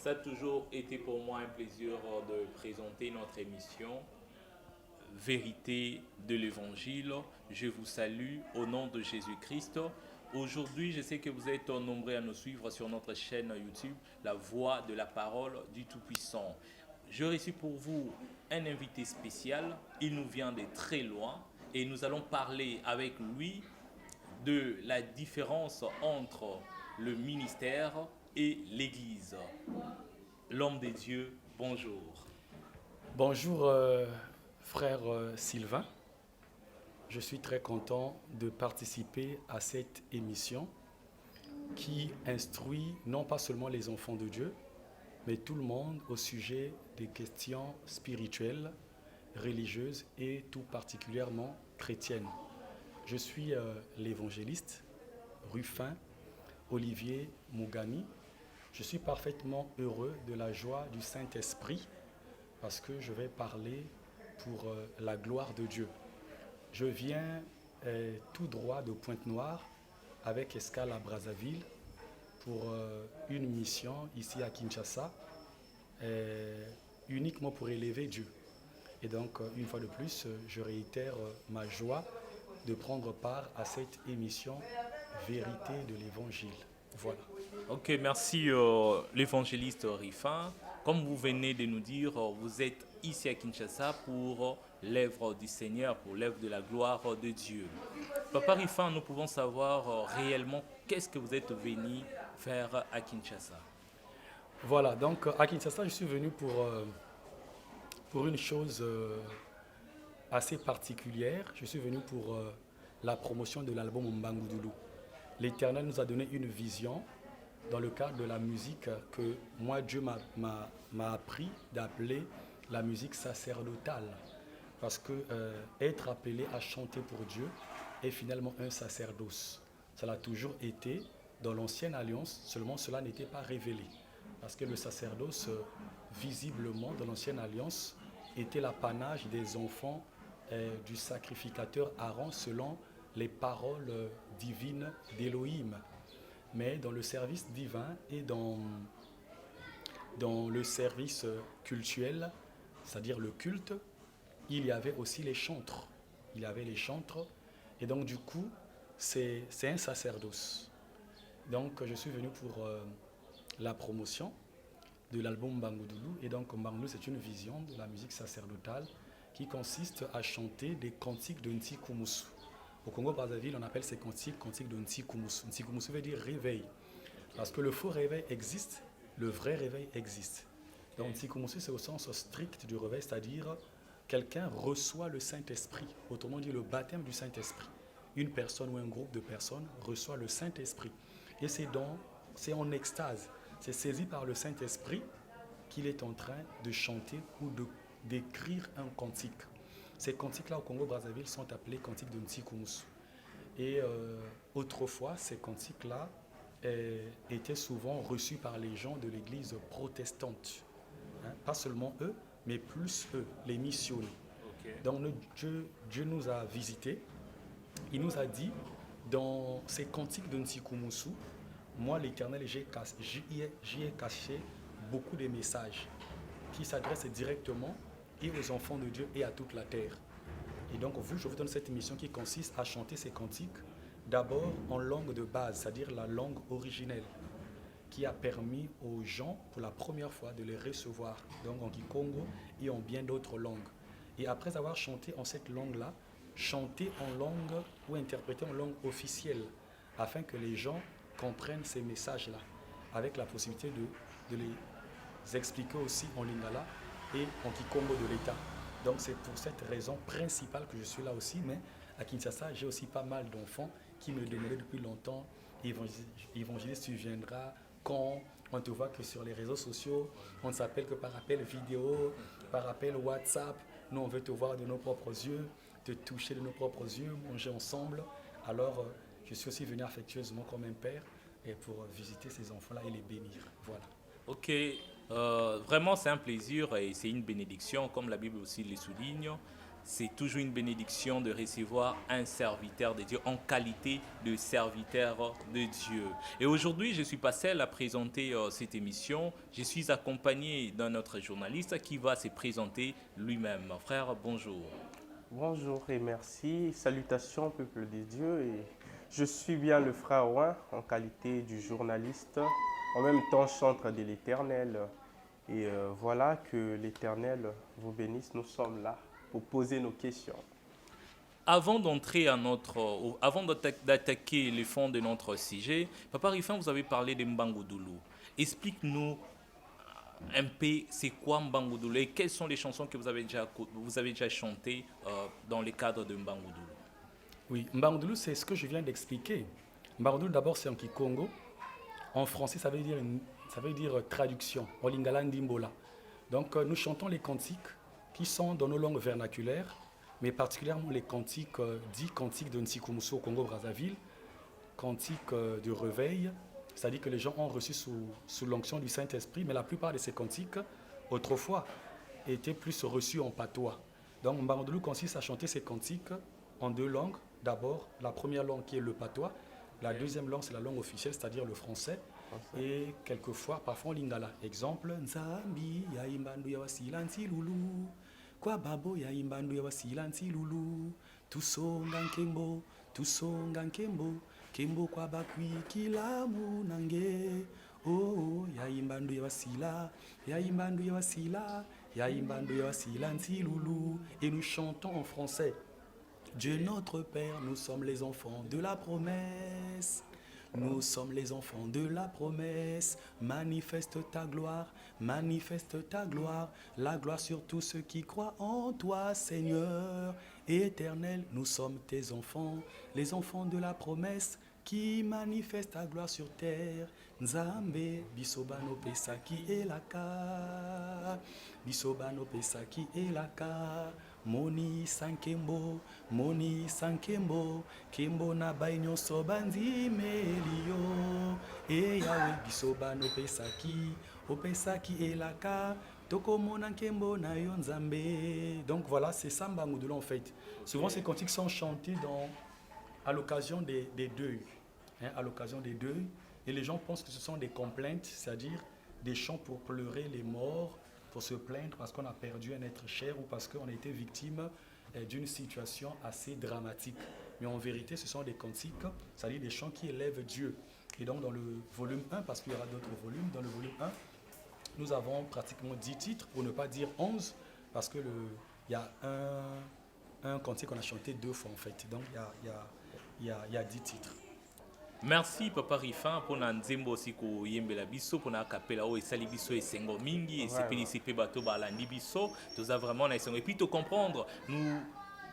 Ça a toujours été pour moi un plaisir de présenter notre émission Vérité de l'Évangile. Je vous salue au nom de Jésus-Christ. Aujourd'hui, je sais que vous êtes nombreux à nous suivre sur notre chaîne YouTube, La Voix de la Parole du Tout-Puissant. Je reçu pour vous un invité spécial. Il nous vient de très loin et nous allons parler avec lui de la différence entre le ministère et l'Église. L'homme des dieux, bonjour. Bonjour frère Sylvain, je suis très content de participer à cette émission qui instruit non pas seulement les enfants de Dieu, mais tout le monde au sujet des questions spirituelles, religieuses et tout particulièrement chrétiennes. Je suis l'évangéliste Rufin Olivier Mougani. Je suis parfaitement heureux de la joie du Saint-Esprit parce que je vais parler pour la gloire de Dieu. Je viens tout droit de Pointe-Noire avec escale à Brazzaville pour une mission ici à Kinshasa, uniquement pour élever Dieu. Et donc, une fois de plus, je réitère ma joie de prendre part à cette émission Vérité de l'Évangile. Voilà. Ok, merci l'évangéliste Rifin. Comme vous venez de nous dire, vous êtes ici à Kinshasa pour l'œuvre du Seigneur, pour l'œuvre de la gloire de Dieu. Papa Rifin, nous pouvons savoir réellement qu'est-ce que vous êtes venu faire à Kinshasa. Voilà, donc à Kinshasa, je suis venu pour une chose assez particulière. Je suis venu pour la promotion de l'album Mbangoudoulou. L'Éternel nous a donné une vision dans le cadre de la musique que moi, Dieu m'a appris d'appeler la musique sacerdotale. Parce que être appelé à chanter pour Dieu est finalement un sacerdoce. Ça l'a toujours été dans l'ancienne alliance, seulement cela n'était pas révélé. Parce que le sacerdoce, visiblement, dans l'ancienne alliance, était l'apanage des enfants du sacrificateur Aaron selon les paroles divines d'Élohim. Mais dans le service divin et dans le service cultuel, c'est-à-dire le culte, il y avait aussi les chantres. Il y avait les chantres. Et donc, du coup, c'est un sacerdoce. Donc, je suis venu pour la promotion de l'album Mbangoudoulou. Et donc, Mbangoudoulou, c'est une vision de la musique sacerdotale qui consiste à chanter des cantiques de Ntikoumoussou. Au Congo-Brazzaville, on appelle ces cantiques de Ntikoumoussou. Ntikoumoussou veut dire réveil. Parce que le faux réveil existe, le vrai réveil existe. Donc, Ntikoumoussou, c'est au sens strict du réveil, c'est-à-dire quelqu'un reçoit le Saint-Esprit. Autrement dit, le baptême du Saint-Esprit. Une personne ou un groupe de personnes reçoit le Saint-Esprit. Et c'est en extase. C'est saisi par le Saint-Esprit qu'il est en train de chanter ou d'écrire un cantique. Ces cantiques-là au Congo-Brazzaville sont appelés cantiques de Ntikoumoussou. Et autrefois, ces cantiques-là étaient souvent reçus par les gens de l'église protestante. Hein, pas seulement eux, mais plus eux, les missionnaires. Okay. Donc Dieu nous a visités. Il nous a dit, dans ces cantiques de Ntikoumoussou, moi l'Éternel, j'y ai caché beaucoup de messages qui s'adressent directement et aux enfants de Dieu et à toute la terre. Et donc je vous donne cette mission qui consiste à chanter ces cantiques, d'abord en langue de base, c'est-à-dire la langue originelle, qui a permis aux gens, pour la première fois, de les recevoir, donc en Kikongo et en bien d'autres langues. Et après avoir chanté en cette langue-là, chanter en langue ou interpréter en langue officielle, afin que les gens comprennent ces messages-là, avec la possibilité de les expliquer aussi en lingala et en Kikongo de l'État. Donc c'est pour cette raison principale que je suis là aussi, mais à Kinshasa, j'ai aussi pas mal d'enfants qui me demandaient depuis longtemps, évangéliste, tu viendras quand on te voit que sur les réseaux sociaux, on ne s'appelle que par appel vidéo, par appel WhatsApp, nous on veut te voir de nos propres yeux, te toucher de nos propres yeux, manger ensemble. Alors je suis aussi venu affectueusement comme un père et pour visiter ces enfants-là et les bénir. Voilà. Ok, vraiment c'est un plaisir et c'est une bénédiction, comme la Bible aussi le souligne. c'est toujours une bénédiction de recevoir un serviteur de Dieu en qualité de serviteur de Dieu. Et aujourd'hui, je ne suis pas seul à présenter cette émission. Je suis accompagné d'un autre journaliste qui va se présenter lui-même. Frère, bonjour. Bonjour et merci. Salutations, peuple de Dieu. Et je suis bien le frère Ouin en qualité du journaliste, en même temps chantre de l'Éternel. Et voilà, que l'Éternel vous bénisse. Nous sommes là pour poser nos questions. Avant d'entrer avant d'attaquer le fond de notre sujet, Papa Rifin, vous avez parlé de Mbangoudoulou. Explique-nous un peu c'est quoi Mbangoudoulou et quelles sont les chansons que vous avez déjà chantées dans le cadre de Mbangoudoulou. Oui, Mbangoudoulou, c'est ce que je viens d'expliquer. Mbangoudoulou, d'abord, c'est en Kikongo. En français, ça veut dire traduction, en lingala ndimbola. Donc, nous chantons les cantiques qui sont dans nos langues vernaculaires, mais particulièrement les cantiques dits cantiques de Nsikumusu au Congo-Brazzaville, cantiques de réveil, c'est-à-dire que les gens ont reçu sous l'onction du Saint-Esprit, mais la plupart de ces cantiques, autrefois, étaient plus reçus en patois. Donc, Mbangoudoulou consiste à chanter ces cantiques en deux langues. D'abord, la première langue qui est le patois, la deuxième langue, c'est la langue officielle, c'est-à-dire le français. Et quelquefois, parfois en lingala. Exemple, Nzambi ya imbandu ya wasila nsilulu, kwa babo ya imbandu ya wasila nsilulu, tusonga nkembo, kembo kwa bakwi kilamu nange, oh ya imbandu ya wasila, ya imbandu ya wasila, ya imbandu ya wasila nsilulu. Et nous chantons en français. Dieu notre Père, nous sommes les enfants de la promesse. Nous sommes les enfants de la promesse. Manifeste ta gloire, la gloire sur tous ceux qui croient en toi, Seigneur. Éternel, nous sommes tes enfants, les enfants de la promesse qui manifestent ta gloire sur terre. Nzambe, bisobano pesaki elaka, bisobano pesaki elaka. Moni sankembo, kembo na bainyo sobandi melio. E yawe bisobano opesaki elaka, toko mona nkembo na yo nzambe. Donc voilà, c'est ça Mbangoudoulou en fait. Souvent ces cantiques sont chantés à l'occasion des deuils. À l'occasion des deuils. Et les gens pensent que ce sont des complaintes, c'est-à-dire des chants pour pleurer les morts, pour se plaindre parce qu'on a perdu un être cher ou parce qu'on a été victime d'une situation assez dramatique. Mais en vérité, ce sont des cantiques, c'est-à-dire des chants qui élèvent Dieu. Et donc dans le volume 1, parce qu'il y aura d'autres volumes, dans le volume 1, nous avons pratiquement 10 titres, pour ne pas dire 11, parce qu'il y a un cantique qu'on a chanté 2 fois en fait. Donc il y a 10 titres. Merci Papa Rifin pour na nzembo siko yembela biso pour na capella o esali biso esengo mingi et c'est bato balandi biso tous a vraiment na esengo et puis te comprendre nous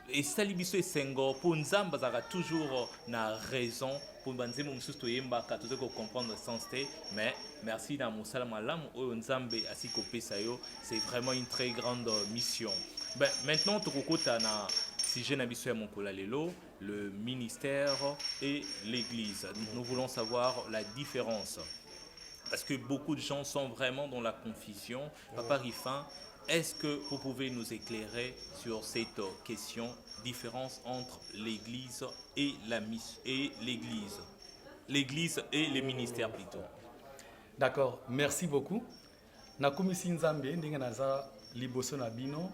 esali biso esengo pour nzamba zaka toujours na raison pour banzembo mususu to yembaka tous ko comprendre le sens té mais merci na musala malam o nzambe asiko pesa yo c'est vraiment une très grande mission. Ben maintenant to kokota na sujet na biso ya mokola lelo, le ministère et l'église. Nous voulons savoir la différence. Parce que beaucoup de gens sont vraiment dans la confusion. Papa Rifin, est-ce que vous pouvez nous éclairer sur cette question, différence entre l'église et l'église? L'église et les ministères plutôt. D'accord, merci beaucoup. Nakumisi Nzambe, ndenge naza liboso na bino,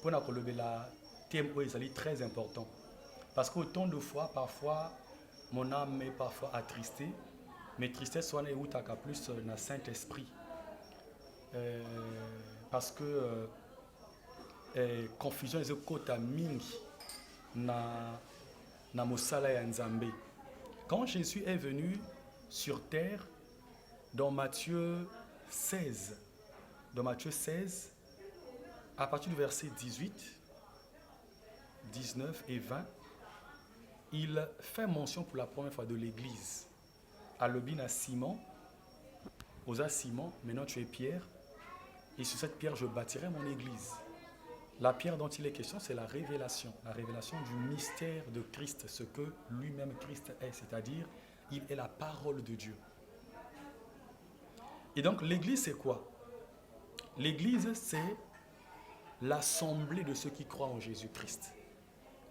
pona kolobela thème est très important. Parce qu'autant de fois, parfois, mon âme est parfois attristée, mais tristesse soit n'eutaka plus na Saint-Esprit. Parce que confusion est kota mingi na mosala ya Nzambe. Quand Jésus est venu sur terre, dans Matthieu 16, à partir du verset 18, 19 et 20, il fait mention pour la première fois de l'église. À l'obin Simon, Osa Simon, maintenant tu es Pierre, et sur cette pierre je bâtirai mon église. La pierre dont il est question, c'est la révélation du mystère de Christ, ce que lui-même Christ est, c'est-à-dire il est la parole de Dieu. Et donc l'église c'est quoi? L'église c'est l'assemblée de ceux qui croient en Jésus-Christ.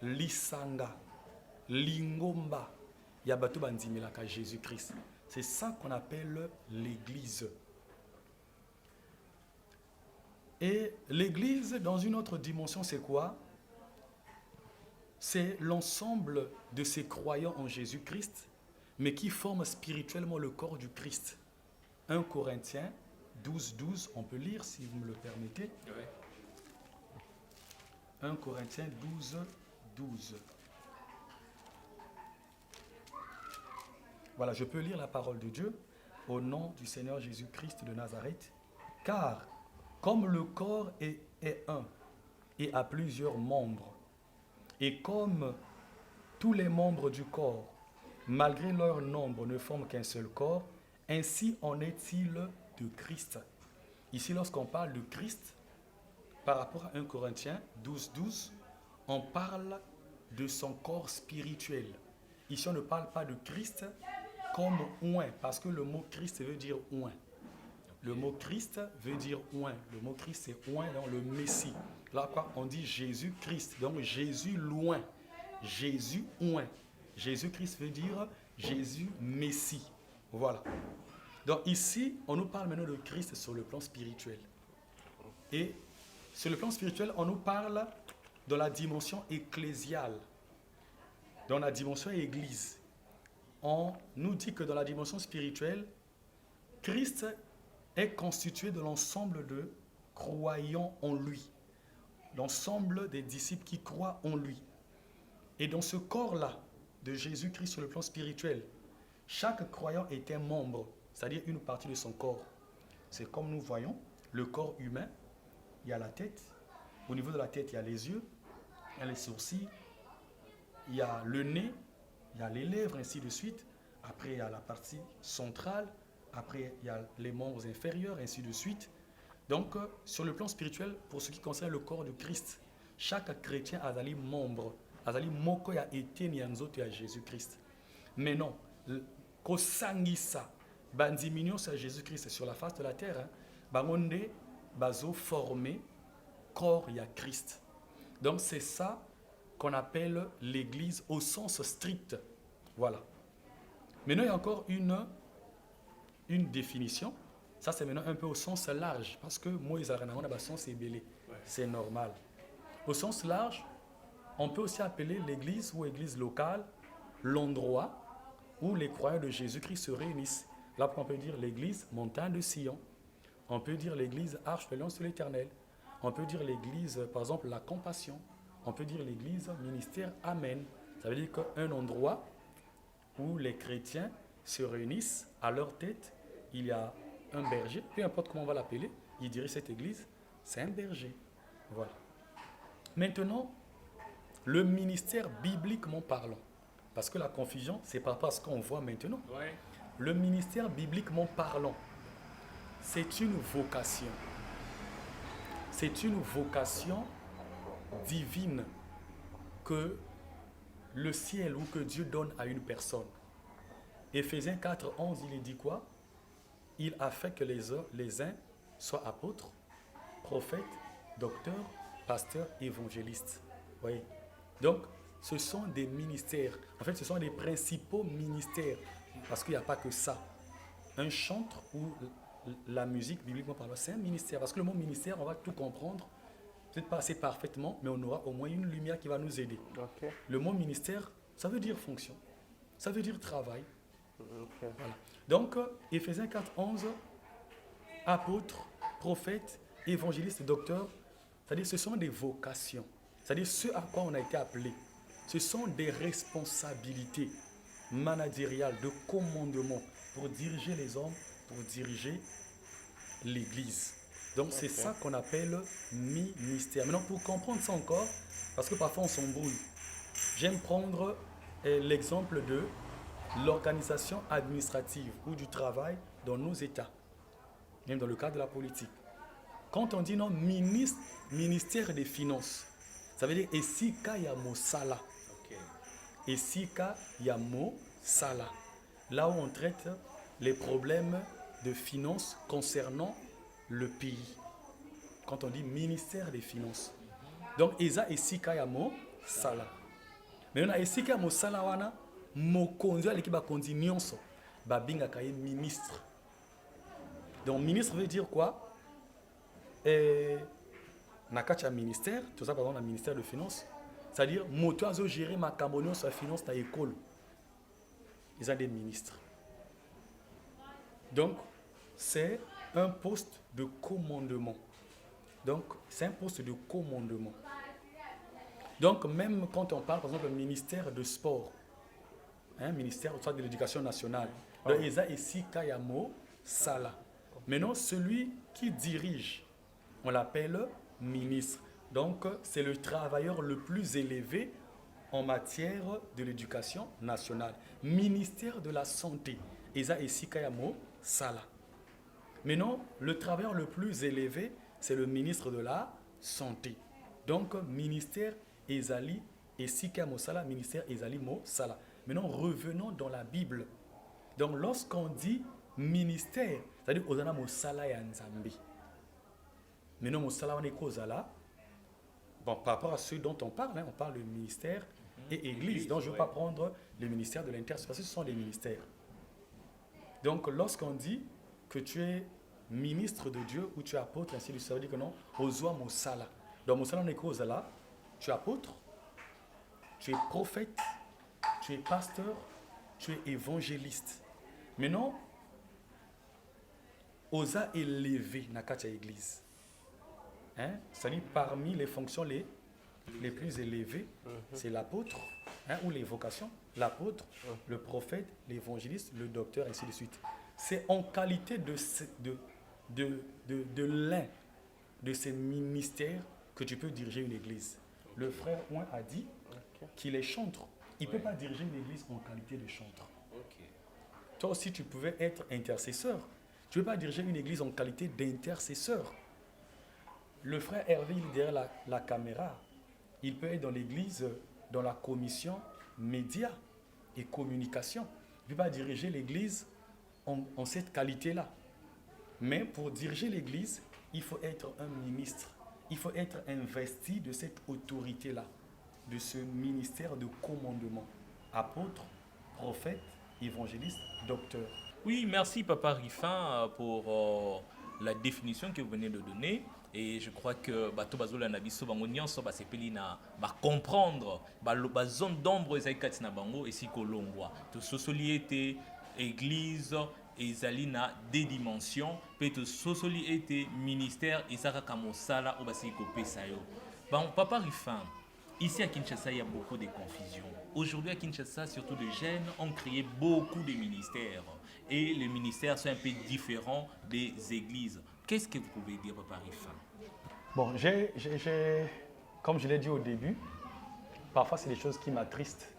Lisanga, Lingomba, Yabato Bandimilaka Jésus-Christ. C'est ça qu'on appelle l'Église. Et l'Église, dans une autre dimension, c'est quoi? C'est l'ensemble de ces croyants en Jésus-Christ, mais qui forment spirituellement le corps du Christ. 1 Corinthiens 12, 12, on peut lire si vous me le permettez. Oui. 1 Corinthiens 12, 12. Voilà, je peux lire la parole de Dieu au nom du Seigneur Jésus-Christ de Nazareth. Car, comme le corps est un et a plusieurs membres, et comme tous les membres du corps, malgré leur nombre, ne forment qu'un seul corps, ainsi en est-il de Christ. Ici, lorsqu'on parle de Christ, par rapport à 1 Corinthiens 12, 12, on parle de son corps spirituel. Ici, on ne parle pas de Christ comme oint, parce que le mot Christ veut dire oint. Le mot Christ veut dire oint. Le mot Christ, c'est oint dans le Messie. Là, quoi, on dit Jésus-Christ. Donc, Jésus loin. Jésus oint. Jésus-Christ veut dire Jésus Messie. Voilà. Donc, ici, on nous parle maintenant de Christ sur le plan spirituel. Et sur le plan spirituel, on nous parle de la dimension ecclésiale, dans la dimension église. On nous dit que dans la dimension spirituelle, Christ est constitué de l'ensemble de croyants en lui, l'ensemble des disciples qui croient en lui. Et dans ce corps-là de Jésus-Christ sur le plan spirituel, chaque croyant est un membre, c'est-à-dire une partie de son corps. C'est comme nous voyons le corps humain, il y a la tête, au niveau de la tête, il y a les yeux, il y a les sourcils, il y a le nez, il y a les lèvres, ainsi de suite. Après, il y a la partie centrale, après, il y a les membres inférieurs, ainsi de suite. Donc, sur le plan spirituel, pour ce qui concerne le corps de Christ, chaque chrétien a des membres, a des moko ya été nyanzoto ya Jésus-Christ. Mais non, kosangisa, bandiminion sur Jésus-Christ sur la face de la terre, bangonde bazo formé corps ya Christ. Donc, c'est ça qu'on appelle l'Église au sens strict. Voilà. Maintenant, il y a encore une définition. Ça, c'est maintenant un peu au sens large, parce que Moïse a un sens ébélé. C'est normal. Au sens large, on peut aussi appeler l'Église ou Église locale l'endroit où les croyants de Jésus-Christ se réunissent. Là, on peut dire l'Église montagne de Sion. On peut dire l'Église arche de l'Alliance de l'Éternel. On peut dire l'Église, par exemple, la compassion. On peut dire l'Église ministère Amen. Ça veut dire qu'un endroit où les chrétiens se réunissent, à leur tête, il y a un berger, peu importe comment on va l'appeler, il dirait cette église, c'est un berger. Voilà. Maintenant, le ministère bibliquement parlant, parce que la confusion, c'est par rapport à ce qu'on voit maintenant. Ouais. Le ministère bibliquement parlant, c'est une vocation. C'est une vocation divine que le ciel ou que Dieu donne à une personne. Éphésiens 4, 11, il est dit quoi? Il a fait que les uns soient apôtres, prophètes, docteurs, pasteurs, évangélistes. Voyez? Donc, ce sont des ministères. En fait, ce sont des principaux ministères. Parce qu'il n'y a pas que ça. Un chantre ou la musique, bibliquement parlant, c'est un ministère. Parce que le mot ministère, on va tout comprendre. Peut-être pas assez parfaitement, mais on aura au moins une lumière qui va nous aider. Okay. Le mot ministère, ça veut dire fonction. Ça veut dire travail. Okay. Voilà. Donc, Éphésiens 4, 11, apôtres, prophètes, évangélistes, docteurs, c'est-à-dire ce sont des vocations. C'est-à-dire ce à quoi on a été appelé. Ce sont des responsabilités managériales, de commandement pour diriger les hommes, pour diriger l'Église. Donc, c'est ça qu'on appelle ministère. Maintenant, pour comprendre ça encore, parce que parfois on s'embrouille, j'aime prendre l'exemple de l'organisation administrative ou du travail dans nos États, même dans le cadre de la politique. Quand on dit non, ministère des Finances, ça veut dire Esika Yamo Sala. Esika Yamo Sala. Là où on traite les problèmes de finances concernant le pays. quand on dit ministère des Finances. Donc, Eza et Sikayamo Sala. Mais on a Sikayamo Sala wana, mokonzi aleki bakonzi nyonso, babinga kaye ministre. Donc, ministre veut dire quoi? Nakacha ministère, tout ça par exemple, le ministère de Finances. C'est-à-dire, moto azo gérer ma cambonion sur la finance dans l'école. Ils ont des ministres. Donc, c'est un poste de commandement. Donc, c'est un poste de commandement. Donc, même quand on parle, par exemple, du ministère de sport, ministère de l'éducation nationale, donc, Eza ici Kayamo Sala. Maintenant, celui qui dirige, on l'appelle ministre. Donc, c'est le travailleur le plus élevé en matière de l'éducation nationale. Ministère de la Santé, Eza ici Kayamo Sala. Maintenant, le travailleur le plus élevé, c'est le ministre de la Santé. Donc, ministère Ezali et Sikayamo Sala, ministère Ezali Mo Sala. Maintenant, revenons dans la Bible. Donc, lorsqu'on dit ministère, c'est-à-dire Ozana Mo Sala ya Nzambe. Maintenant, Mo Sala wane kozala. Bon, par rapport à ceux dont on parle de ministère et église. Donc, je ne veux pas prendre le ministère de l'Inter, parce que ce sont des ministères. Donc, lorsqu'on dit que tu es ministre de Dieu ou tu es apôtre, ainsi de suite, ça veut dire que non, Ozwa Mosala. Donc, Mosala n'est qu'Ozala, tu es apôtre, tu es prophète, tu es pasteur, tu es évangéliste. Maintenant, Oza élevé dans la église. C'est-à-dire parmi les fonctions les plus élevées, c'est l'apôtre ou les vocations, l'apôtre, le prophète, l'évangéliste, le docteur, ainsi de suite. C'est en qualité de l'un de ces ministères que tu peux diriger une église. Le frère Ouin a dit qu'il est chantre. Il ne peut pas diriger une église en qualité de chantre. Toi aussi, tu pouvais être intercesseur. Tu ne peux pas diriger une église en qualité d'intercesseur. Le frère Hervé, il est derrière la caméra. Il peut être dans l'église, dans la commission médias et communication. Il ne peut pas diriger l'église en cette qualité-là. Mais pour diriger l'église, il faut être un ministre. Il faut être investi de cette autorité-là, de ce ministère de commandement. Apôtre, prophète, évangéliste, docteur. Oui, merci Papa Rifin pour la définition que vous venez de donner. Et je crois que bato bazola na biso bango nyonso basepeli na comprendre ba zone d'ombre ezali kati na bango esi kolongwa to sosoli ete église ezali na des dimensions pe to sosoli ete ministère ezaka ka mosala o basi kopesa yo. Bon Papa Rifin, ici à Kinshasa il y a beaucoup de confusion. Aujourd'hui à Kinshasa surtout les jeunes ont créé beaucoup de ministères et les ministères sont un peu différents des églises. Qu'est-ce que vous pouvez dire Papa Rifin? Bon, comme je l'ai dit au début, parfois c'est des choses qui m'attristent.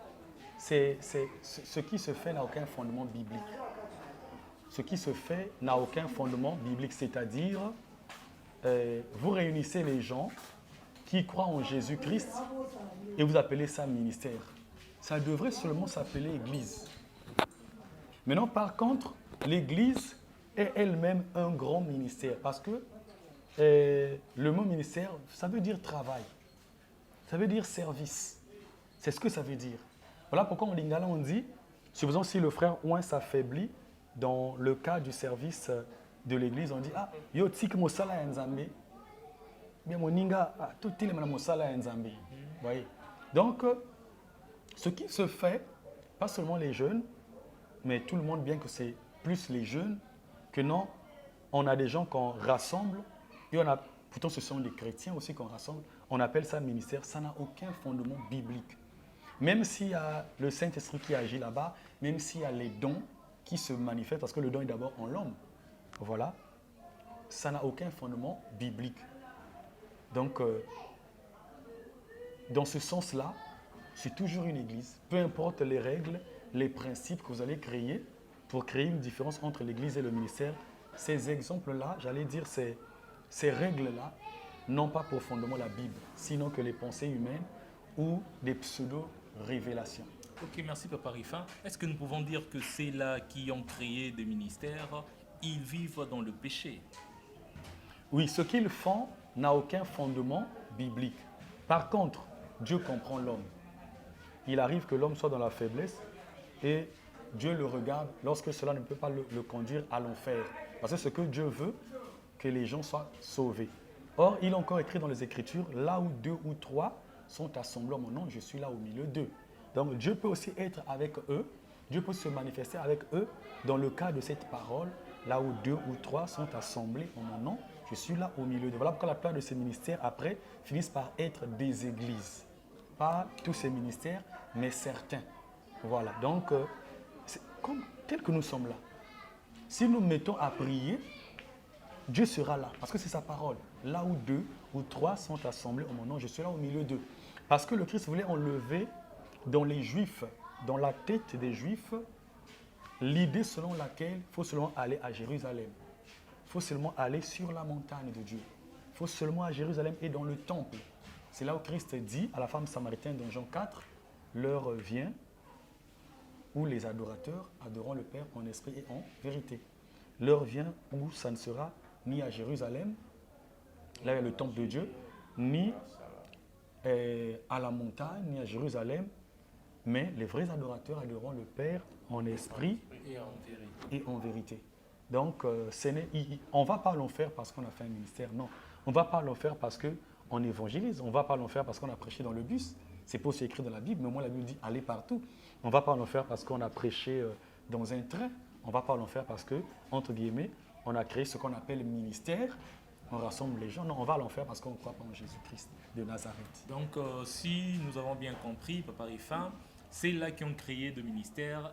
Ce qui se fait n'a aucun fondement biblique. Ce qui se fait n'a aucun fondement biblique, c'est-à-dire vous réunissez les gens qui croient en Jésus-Christ et vous appelez ça ministère. Ça devrait seulement s'appeler église. Maintenant, par contre, l'église est elle-même un grand ministère parce que le mot ministère, ça veut dire travail. Ça veut dire service. C'est ce que ça veut dire. Voilà pourquoi en lingala on dit, supposons si le frère Ouin s'affaiblit dans le cas du service de l'église, on dit ah yo tik mosala nzambe. Bien moninga tout il est mosala nzambe. Voyez. Donc ce qui se fait, pas seulement les jeunes, mais tout le monde, bien que c'est plus les jeunes que non, on a des gens qu'on rassemble. Et pourtant ce sont des chrétiens aussi qu'on rassemble, on appelle ça ministère, ça n'a aucun fondement biblique. Même s'il y a le Saint-Esprit qui agit là-bas, même s'il y a les dons qui se manifestent, parce que le don est d'abord en l'homme, voilà, ça n'a aucun fondement biblique. Donc, dans ce sens-là, c'est toujours une église, peu importe les règles, les principes que vous allez créer pour créer une différence entre l'église et le ministère. Ces exemples-là, j'allais dire, ces règles-là n'ont pas pour fondement la Bible, sinon que les pensées humaines ou des pseudo-révélations. Ok, merci Papa Rifin. Est-ce que nous pouvons dire que ceux-là qui ont créé des ministères, ils vivent dans le péché? Oui, ce qu'ils font n'a aucun fondement biblique. Par contre, Dieu comprend l'homme. Il arrive que l'homme soit dans la faiblesse et Dieu le regarde lorsque cela ne peut pas le conduire à l'enfer. Parce que ce que Dieu veut, que les gens soient sauvés. Or, il est encore écrit dans les Écritures, là où 2 ou 3 sont assemblés en mon nom, je suis là au milieu d'eux. Donc, Dieu peut aussi être avec eux, Dieu peut se manifester avec eux dans le cas de cette parole, là où 2 ou 3 sont assemblés en mon nom, je suis là au milieu d'eux. Voilà pourquoi la plupart de ces ministères, après, finissent par être des églises. Pas tous ces ministères, mais certains. Voilà, donc, tel que nous sommes là, si nous mettons à prier, Dieu sera là, parce que c'est sa parole. Là où 2 ou 3 sont assemblés en mon nom, je suis là au milieu d'eux. Parce que le Christ voulait enlever dans les Juifs, dans la tête des Juifs, l'idée selon laquelle il faut seulement aller à Jérusalem. Il faut seulement aller sur la montagne de Dieu. Il faut seulement à Jérusalem et dans le temple. C'est là où Christ dit à la femme samaritaine dans Jean 4, l'heure vient où les adorateurs adoreront le Père en esprit et en vérité. L'heure vient où ça ne sera ni à Jérusalem, là il y a le temple de Dieu, ni à la montagne, ni à Jérusalem, mais les vrais adorateurs adoreront le Père en esprit et en vérité. Donc, on ne va pas l'enfer parce qu'on a fait un ministère, non. On ne va pas l'enfer parce qu'on évangélise, on ne va pas l'enfer parce qu'on a prêché dans le bus. C'est pas aussi écrit dans la Bible, mais moi la Bible dit allez partout. On ne va pas l'enfer parce qu'on a prêché dans un train. On ne va pas l'enfer parce que, entre guillemets, on a créé ce qu'on appelle ministère. On rassemble les gens. Non, on va l'enfer parce qu'on ne croit pas en Jésus-Christ de Nazareth. Donc, si nous avons bien compris, Papa Rifan, ceux-là qui ont créé de ministères,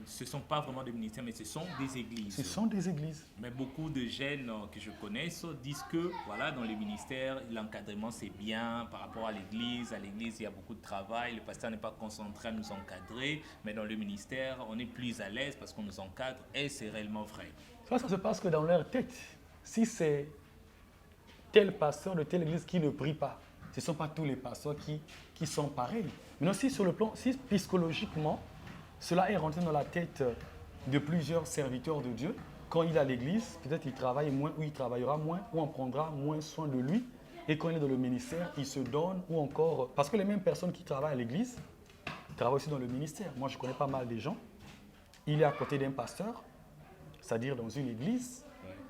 ce ne sont pas vraiment des ministères, mais ce sont des églises. Ce sont des églises. Mais beaucoup de jeunes que je connais disent que voilà, dans les ministères, l'encadrement c'est bien par rapport à l'église. À l'église, il y a beaucoup de travail. Le pasteur n'est pas concentré à nous encadrer. Mais dans le ministère, on est plus à l'aise parce qu'on nous encadre. Et c'est réellement vrai. Ça se passe que dans leur tête. Si c'est tel pasteur de telle église qui ne prie pas, ce ne sont pas tous les pasteurs qui sont pareils. Mais aussi sur le plan, si psychologiquement, cela est rentré dans la tête de plusieurs serviteurs de Dieu. Quand il est à l'église, peut-être il travaille moins ou il travaillera moins ou on prendra moins soin de lui. Et quand il est dans le ministère, il se donne ou encore... Parce que les mêmes personnes qui travaillent à l'église travaillent aussi dans le ministère. Moi, je connais pas mal de gens. Il est à côté d'un pasteur, c'est-à-dire dans une église.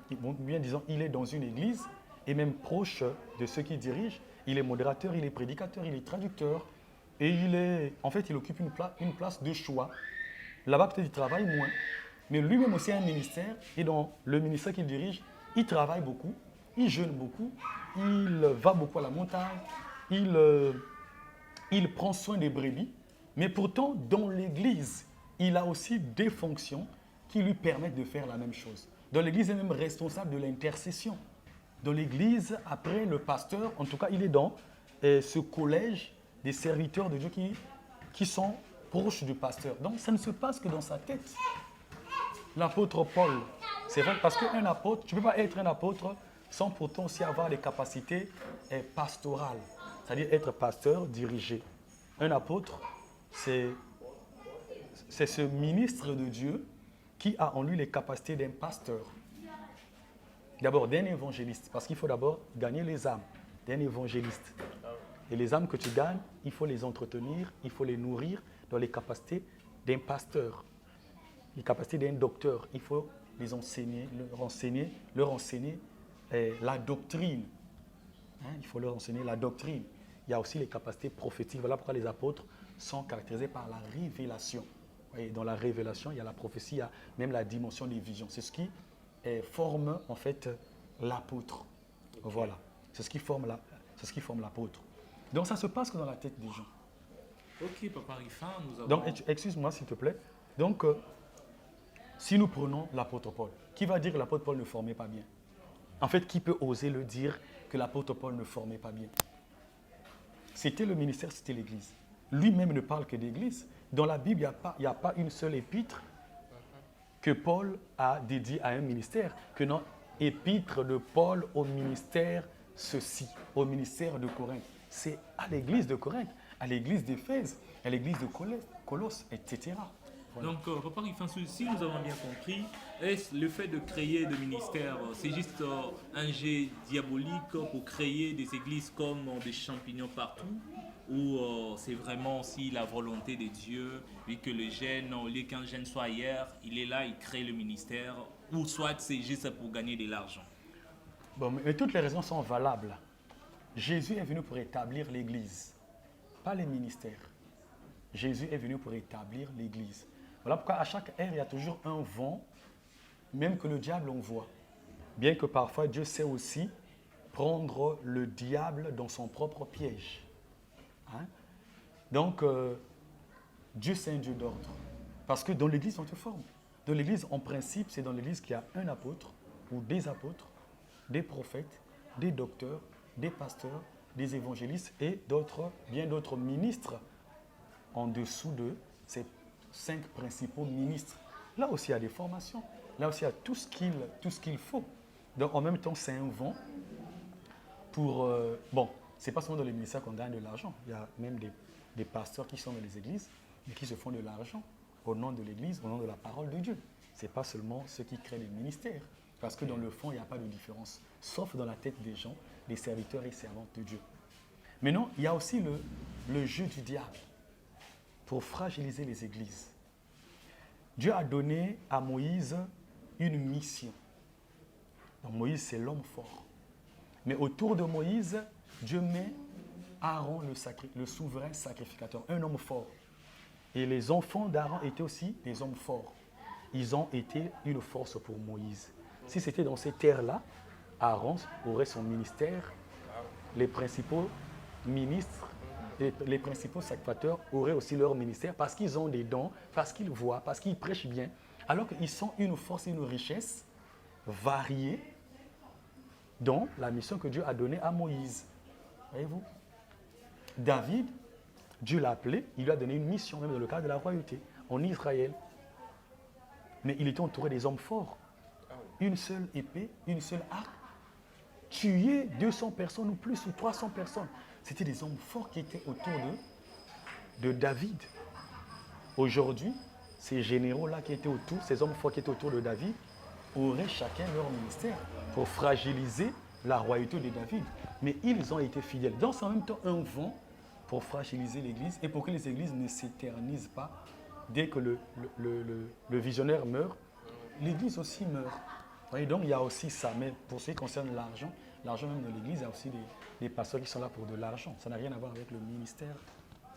Bien disons, il est dans une église et même proche de ceux qui dirigent. Il est modérateur, il est prédicateur, il est traducteur. Et il occupe une place de choix. Là-bas, peut-être il travaille moins. Mais lui-même aussi a un ministère. Et dans le ministère qu'il dirige, il travaille beaucoup, il jeûne beaucoup, il va beaucoup à la montagne, il prend soin des brebis. Mais pourtant, dans l'église, il a aussi des fonctions qui lui permettent de faire la même chose. Dans l'église, il est même responsable de l'intercession. Dans l'église, après le pasteur, en tout cas, il est dans ce collège des serviteurs de Dieu qui sont proches du pasteur. Donc, ça ne se passe que dans sa tête. L'apôtre Paul, c'est vrai, parce qu'un apôtre, tu ne peux pas être un apôtre sans pourtant aussi avoir des capacités pastorales, c'est-à-dire être pasteur, diriger. Un apôtre, c'est ce ministre de Dieu qui a en lui les capacités d'un pasteur. D'abord, d'un évangéliste, parce qu'il faut d'abord gagner les âmes d'un évangéliste. Et les âmes que tu gagnes, il faut les entretenir, il faut les nourrir dans les capacités d'un pasteur, les capacités d'un docteur. Il faut les enseigner, leur enseigner la doctrine. Il faut leur enseigner la doctrine. Il y a aussi les capacités prophétiques. Voilà pourquoi les apôtres sont caractérisés par la révélation. Et dans la révélation, il y a la prophétie, il y a même la dimension des visions. C'est ce qui forme en fait l'apôtre. Voilà, c'est ce qui forme l'apôtre. Donc ça se passe que dans la tête des gens. Ok, Papa Rifan, nous avons... Donc, excuse-moi s'il te plaît. Donc, si nous prenons l'apôtre Paul, qui va dire que l'apôtre Paul ne formait pas bien? En fait, qui peut oser le dire que l'apôtre Paul ne formait pas bien? C'était le ministère, c'était l'église. Lui-même ne parle que d'église. Dans la Bible, il n'y a pas une seule épître que Paul a dédiée à un ministère. Que non, épître de Paul au ministère ceci, au ministère de Corinthe. C'est à l'église de Corinthe, à l'église d'Éphèse, à l'église de Colosse, etc. Voilà. Donc, Papa Rifin, si nous avons bien compris, est-ce le fait de créer des ministères, c'est juste un jet diabolique pour créer des églises comme des champignons partout? Ou c'est vraiment aussi la volonté de Dieu, vu que le jeune, au lieu qu'un jeune soit ailleurs, il est là, il crée le ministère, ou soit c'est juste pour gagner de l'argent? Bon, mais toutes les raisons sont valables. Jésus est venu pour établir l'Église, pas les ministères. Jésus est venu pour établir l'Église. Voilà pourquoi à chaque ère, il y a toujours un vent, même que le diable envoie. Bien que parfois Dieu sait aussi prendre le diable dans son propre piège. Hein? Donc, Dieu c'est un Dieu d'ordre. Parce que dans l'Église, on te forme. Dans l'Église, en principe, c'est dans l'Église qu'il y a un apôtre ou des apôtres, des prophètes, des docteurs, des pasteurs, des évangélistes et d'autres, bien d'autres ministres en dessous de ces 5 principaux ministres. Là aussi, il y a des formations. Là aussi, il y a tout ce qu'il faut. Donc, en même temps, c'est un vent pour... bon, ce n'est pas seulement dans les ministères qu'on gagne de l'argent. Il y a même des pasteurs qui sont dans les églises et qui se font de l'argent au nom de l'église, au nom de la parole de Dieu. Ce n'est pas seulement ceux qui créent les ministères. Parce que dans le fond, il n'y a pas de différence. Sauf dans la tête des gens, des serviteurs et servantes de Dieu. Mais non, il y a aussi le jeu du diable pour fragiliser les églises. Dieu a donné à Moïse une mission. Donc Moïse, c'est l'homme fort. Mais autour de Moïse, Dieu met Aaron, le souverain sacrificateur, un homme fort. Et les enfants d'Aaron étaient aussi des hommes forts. Ils ont été une force pour Moïse. Si c'était dans ces terres-là, Aaron aurait son ministère, les principaux ministres, les principaux sacrificateurs auraient aussi leur ministère parce qu'ils ont des dons, parce qu'ils voient, parce qu'ils prêchent bien, alors qu'ils sont une force et une richesse variée dans la mission que Dieu a donnée à Moïse. Voyez-vous? David, Dieu l'a appelé, il lui a donné une mission, même dans le cadre de la royauté, en Israël. Mais il était entouré des hommes forts. Une seule épée, une seule arc, tuer 200 personnes ou plus, ou 300 personnes. C'était des hommes forts qui étaient autour de David. Aujourd'hui, ces généraux-là qui étaient autour, ces hommes forts qui étaient autour de David, auraient chacun leur ministère pour fragiliser la royauté de David. Mais ils ont été fidèles. Donc c'est en même temps un vent pour fragiliser l'Église et pour que les églises ne s'éternisent pas. Dès que le visionnaire meurt, l'Église aussi meurt. Et donc il y a aussi ça. Mais pour ce qui concerne l'argent même de l'Église, il y a aussi des pasteurs qui sont là pour de l'argent. Ça n'a rien à voir avec le ministère,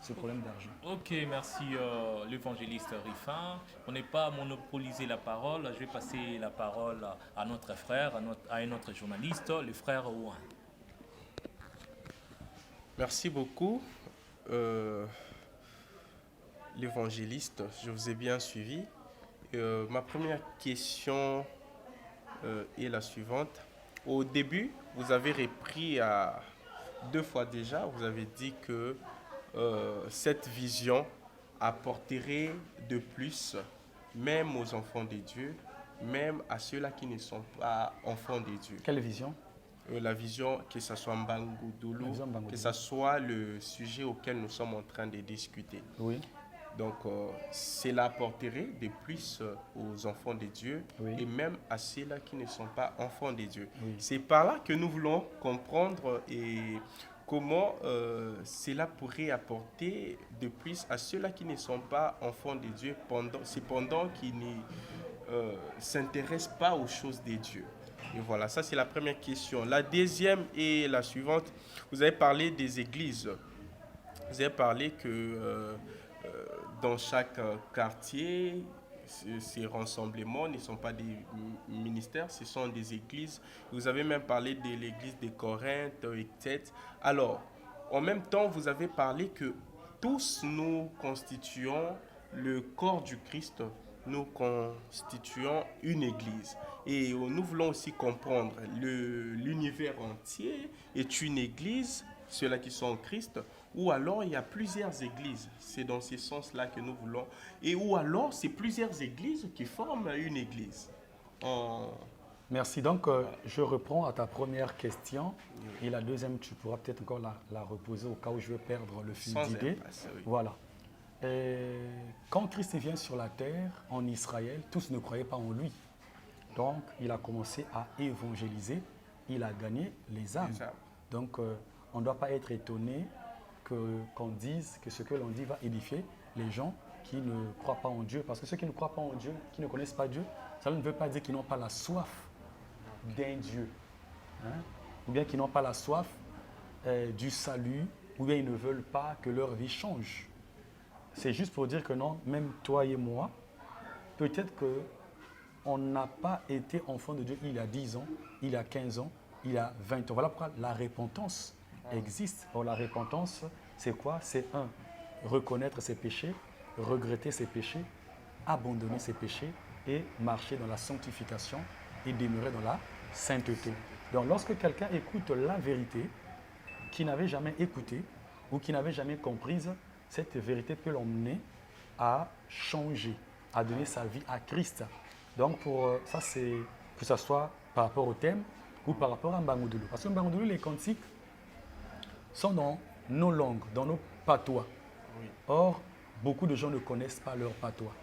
ce problème d'argent. Ok, merci l'évangéliste Rifin. On n'est pas à monopoliser la parole. Je vais passer la parole à notre frère, à un autre journaliste, le frère Ouin. Merci beaucoup, l'évangéliste. Je vous ai bien suivi. Ma première question est la suivante. Au début, vous avez repris à 2 fois déjà, vous avez dit que cette vision apporterait de plus, même aux enfants de Dieu, même à ceux-là qui ne sont pas enfants de Dieu. Quelle vision? La vision, que ce soit Mbangoudulu, que ce soit le sujet auquel nous sommes en train de discuter. Oui. Donc, cela apporterait de plus aux enfants de Dieu, oui, et même à ceux-là qui ne sont pas enfants de Dieu. Oui. C'est par là que nous voulons comprendre et comment cela pourrait apporter de plus à ceux-là qui ne sont pas enfants de Dieu, cependant qui ne s'intéressent pas aux choses de Dieu. Et voilà, ça c'est la première question. La deuxième est la suivante. Vous avez parlé des églises. Vous avez parlé que dans chaque quartier, ces rassemblements ne sont pas des ministères, ce sont des églises. Vous avez même parlé de l'église de Corinthe, etc. Alors, en même temps, vous avez parlé que tous nous constituons le corps du Christ, nous constituons une église. Et nous voulons aussi comprendre l'univers entier est une église, ceux-là qui sont en Christ, ou alors il y a plusieurs églises. C'est dans ce sens-là que nous voulons. Et ou alors c'est plusieurs églises qui forment une église. Merci. Donc, je reprends à ta première question. Et la deuxième, tu pourras peut-être encore la reposer au cas où je vais perdre le fil d'idée. Oui. Voilà. Quand Christ vient sur la terre, en Israël, tous ne croyaient pas en lui. Donc, il a commencé à évangéliser, il a gagné les âmes. Donc, on ne doit pas être étonné qu'on dise que ce que l'on dit va édifier les gens qui ne croient pas en Dieu. Parce que ceux qui ne croient pas en Dieu, qui ne connaissent pas Dieu, ça ne veut pas dire qu'ils n'ont pas la soif d'un Dieu. Hein? Ou bien qu'ils n'ont pas la soif du salut, ou bien ils ne veulent pas que leur vie change. C'est juste pour dire que non, même toi et moi, peut-être qu'on n'a pas été enfant de Dieu il y a 10 ans, il y a 15 ans, il y a 20 ans. Voilà pourquoi la repentance existe. Or, la repentance, c'est quoi? C'est reconnaître ses péchés, regretter ses péchés, abandonner ses péchés et marcher dans la sanctification et demeurer dans la sainteté. Donc, lorsque quelqu'un écoute la vérité, qui n'avait jamais écouté ou qui n'avait jamais comprise, cette vérité peut l'emmener à changer, à donner sa vie à Christ. Donc, pour ça, c'est que ce soit par rapport au thème ou par rapport à Mbangoudoulou. Parce que Mbangoudoulou, les cantiques sont dans nos langues, dans nos patois. Or, beaucoup de gens ne connaissent pas leur patois.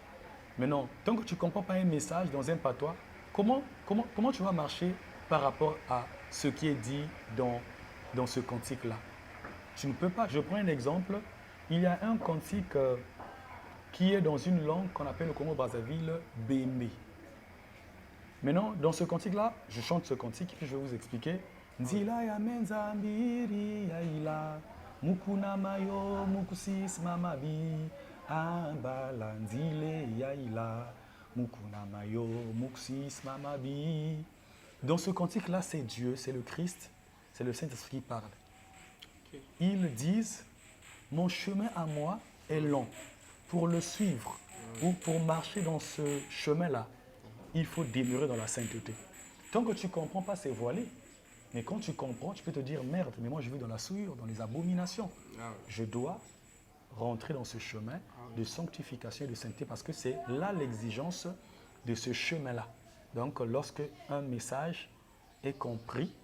Maintenant, tant que tu ne comprends pas un message dans un patois, comment tu vas marcher par rapport à ce qui est dit dans ce cantique-là? Tu ne peux pas. Je prends un exemple. Il y a un cantique qui est dans une langue qu'on appelle au Congo-Brazzaville Bémé. Maintenant, dans ce cantique-là, je chante ce cantique et puis je vais vous expliquer. Nzila ya menza mbiri ya ila mukuna mayo mukusis mamabi ambala nzile ya ila mukuna mayo mukusis mamabi. Dans ce cantique-là, c'est Dieu, c'est le Christ, c'est le Saint-Esprit qui parle. Ils disent, mon chemin à moi est long. Pour le suivre ou pour marcher dans ce chemin-là, il faut demeurer dans la sainteté. Tant que tu ne comprends pas, c'est voilé. Mais quand tu comprends, tu peux te dire, merde, mais moi je vis dans la souillure, dans les abominations. Je dois rentrer dans ce chemin de sanctification et de sainteté parce que c'est là l'exigence de ce chemin-là. Donc, lorsque un message est compris,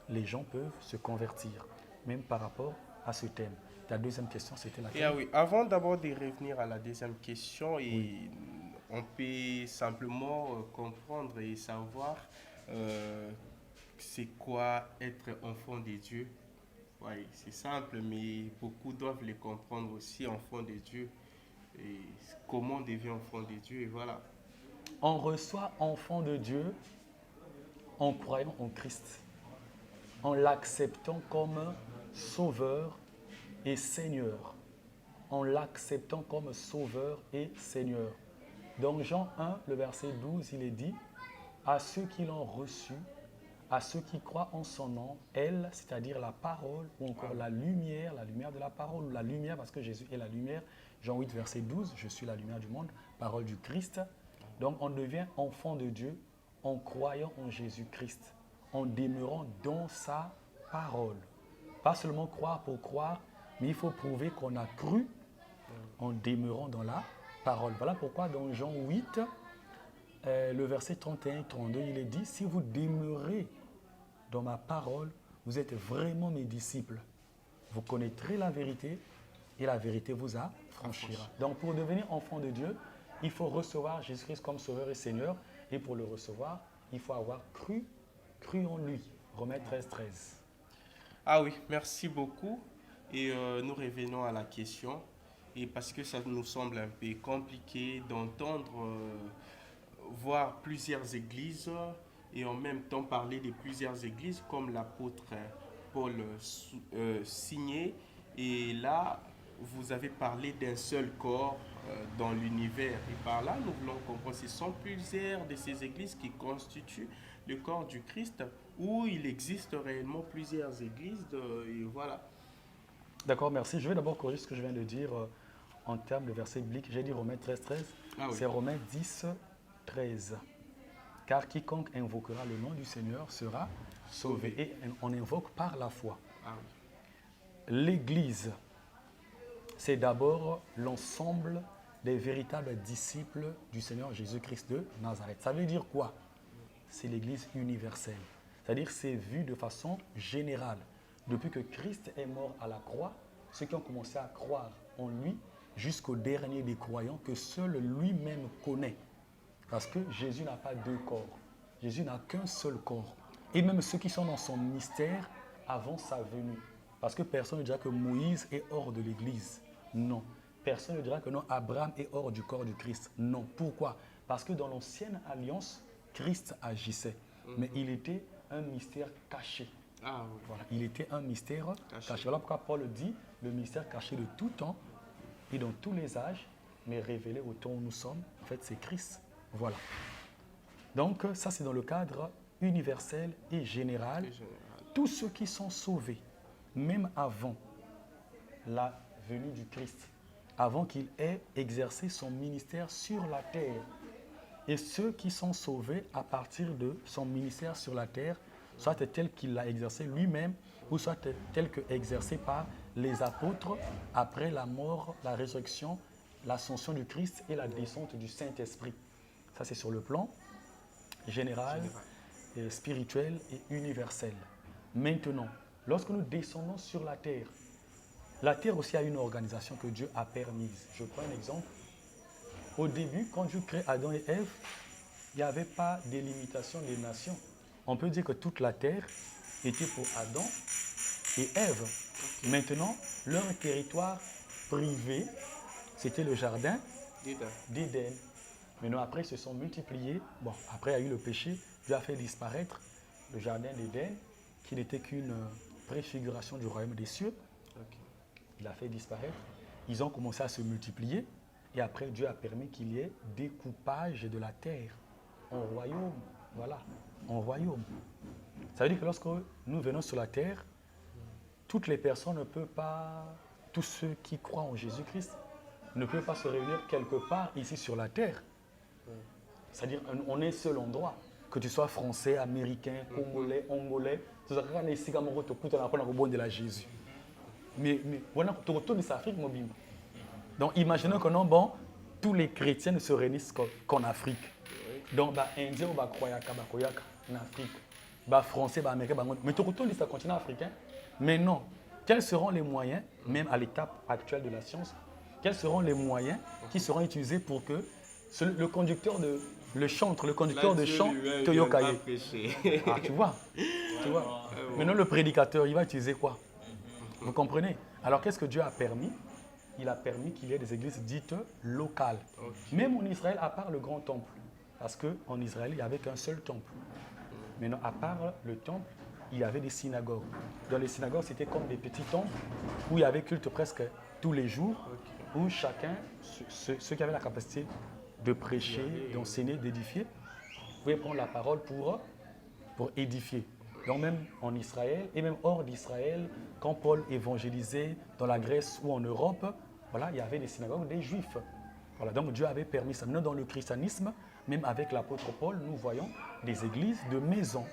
les gens peuvent se convertir, même par rapport à ce thème. Ta deuxième question, c'était laquelle? Oui. Avant d'abord de revenir à la deuxième question, on peut simplement comprendre et savoir c'est quoi être enfant de Dieu. Oui, c'est simple, mais beaucoup doivent le comprendre aussi, enfant de Dieu. Et comment on devient enfant de Dieu, et voilà. On reçoit enfant de Dieu en croyant en Christ, en l'acceptant comme sauveur et Seigneur. En l'acceptant comme sauveur et Seigneur. Dans Jean 1, le verset 12, il est dit, à ceux qui l'ont reçu, à ceux qui croient en son nom, elle, c'est-à-dire la parole, ou encore la lumière de la parole, ou la lumière, parce que Jésus est la lumière. Jean 8, verset 12, je suis la lumière du monde, parole du Christ. Donc on devient enfant de Dieu en croyant en Jésus-Christ, en demeurant dans sa parole. Pas seulement croire pour croire, mais il faut prouver qu'on a cru en demeurant dans la parole. Voilà pourquoi dans Jean 8, le verset 31 et 32, il est dit, si vous demeurez dans ma parole, vous êtes vraiment mes disciples. Vous connaîtrez la vérité et la vérité vous affranchira. Donc pour devenir enfant de Dieu, il faut recevoir Jésus-Christ comme Sauveur et Seigneur. Et pour le recevoir, il faut avoir cru en lui. Romains 13, 13. Ah oui, merci beaucoup. Et nous revenons à la question. Et parce que ça nous semble un peu compliqué d'entendre voir plusieurs églises et en même temps parler de plusieurs églises comme l'apôtre Paul signé. Et là, vous avez parlé d'un seul corps dans l'univers. Et par là, nous voulons comprendre, ce sont plusieurs de ces églises qui constituent le corps du Christ, où il existe réellement plusieurs églises. Et voilà. D'accord, merci. Je vais d'abord corriger ce que je viens de dire en termes de verset biblique. J'ai dit Romains 13, 13. Ah oui. C'est Romains 10, 13. Car quiconque invoquera le nom du Seigneur sera sauvé. Et on invoque par la foi. Ah oui. L'Église, c'est d'abord l'ensemble des véritables disciples du Seigneur Jésus-Christ de Nazareth. Ça veut dire quoi? C'est l'Église universelle. C'est-à-dire c'est vu de façon générale. Depuis que Christ est mort à la croix, ceux qui ont commencé à croire en lui jusqu'au dernier des croyants que seul lui-même connaît. Parce que Jésus n'a pas deux corps. Jésus n'a qu'un seul corps. Et même ceux qui sont dans son mystère avant sa venue. Parce que personne ne dira que Moïse est hors de l'Église. Non. Personne ne dira que non, Abraham est hors du corps du Christ. Non. Pourquoi? Parce que dans l'ancienne alliance, Christ agissait. Mais il était un mystère caché. Ah oui. Voilà, il était un mystère caché. Voilà pourquoi Paul dit le mystère caché de tout temps et dans tous les âges, mais révélé au temps où nous sommes. En fait, c'est Christ. Voilà. Donc, ça, c'est dans le cadre universel et général. Tous ceux qui sont sauvés, même avant la venue du Christ, avant qu'il ait exercé son ministère sur la terre, et ceux qui sont sauvés à partir de son ministère sur la terre, soit tel qu'il l'a exercé lui-même, ou soit tel que exercé par les apôtres après la mort, la résurrection, l'ascension du Christ et la descente du Saint-Esprit. Ça, c'est sur le plan général, et spirituel et universel. Maintenant, lorsque nous descendons sur la terre aussi a une organisation que Dieu a permise. Je prends un exemple. Au début, quand Dieu crée Adam et Ève, il n'y avait pas de limitation des nations. On peut dire que toute la terre était pour Adam et Ève. Maintenant, leur territoire privé, c'était le jardin d'Éden. Maintenant, après, ils se sont multipliés. Bon, après, il y a eu le péché. Dieu a fait disparaître le jardin d'Éden, qui n'était qu'une préfiguration du royaume des cieux. Il a fait disparaître. Ils ont commencé à se multiplier. Et après, Dieu a permis qu'il y ait découpage de la terre en royaume. Voilà, en royaume. Ça veut dire que lorsque nous venons sur la terre, toutes les personnes ne peuvent pas, tous ceux qui croient en Jésus-Christ, ne peuvent pas se réunir quelque part ici sur la terre. C'est-à-dire on est seul endroit. Que tu sois français, américain, congolais, angolais, tu seras ici comme on te de la Jésus. Mais voilà, tu retournes en Afrique, mon bimbo. Donc imaginons que non, bon, tous les chrétiens ne se réunissent qu'en Afrique. Donc, les Indiens ou les Croyants en Afrique, les Français, les Américains, mais tu retournes sur le continent africain. Mais non, quels seront les moyens, même à l'étape actuelle de la science, quels seront les moyens qui seront utilisés pour que le conducteur de le chantre, le conducteur de chant te yokaye. Ah, tu vois. Maintenant, le prédicateur, il va utiliser quoi? Vous comprenez? Alors, qu'est-ce que Dieu a permis? Il a permis qu'il y ait des églises dites locales. Même en Israël, à part le grand temple. Parce qu'en Israël, il n'y avait qu'un seul temple. Maintenant, à part le temple, il y avait des synagogues. Dans les synagogues, c'était comme des petits temples où il y avait culte presque tous les jours, où chacun, ceux qui avaient la capacité de prêcher, d'enseigner, d'édifier, pouvaient prendre la parole pour édifier. Donc même en Israël et même hors d'Israël, quand Paul évangélisait dans la Grèce ou en Europe, voilà, il y avait des synagogues des Juifs. Voilà, donc Dieu avait permis ça. Maintenant dans le christianisme, même avec l'apôtre Paul, nous voyons des églises de maison,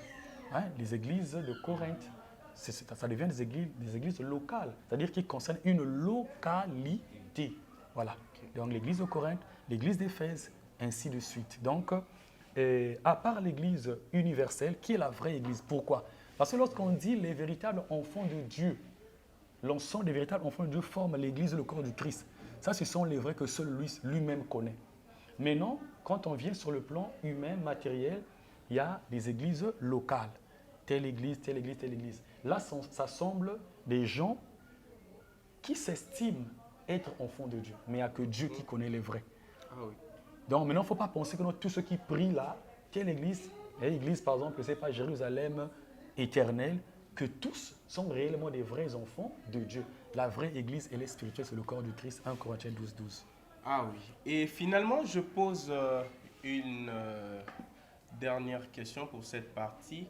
les églises de Corinthe. Ça devient des églises locales, c'est-à-dire qui concernent une localité. Voilà. Donc l'église de Corinthe, l'église d'Éphèse, ainsi de suite. Donc, à part l'église universelle, qui est la vraie église? Pourquoi? Parce que lorsqu'on dit les véritables enfants de Dieu, l'ensemble des véritables enfants de Dieu forment l'église, le corps du Christ. Ça, ce sont les vrais que seul lui-même connaît. Mais non, quand on vient sur le plan humain, matériel, il y a des églises locales. Telle église, telle église, telle église. Là, ça semble des gens qui s'estiment être enfants de Dieu. Mais il n'y a que Dieu qui connaît les vrais. Ah oui. Donc maintenant, il ne faut pas penser que tous ceux qui prient là, quelle église? L'église, par exemple, ce n'est pas Jérusalem éternelle, que tous sont réellement des vrais enfants de Dieu. La vraie église, elle est spirituelle, c'est le corps du Christ, 1 Corinthiens 12, 12. Ah oui. Et finalement, je pose une dernière question pour cette partie.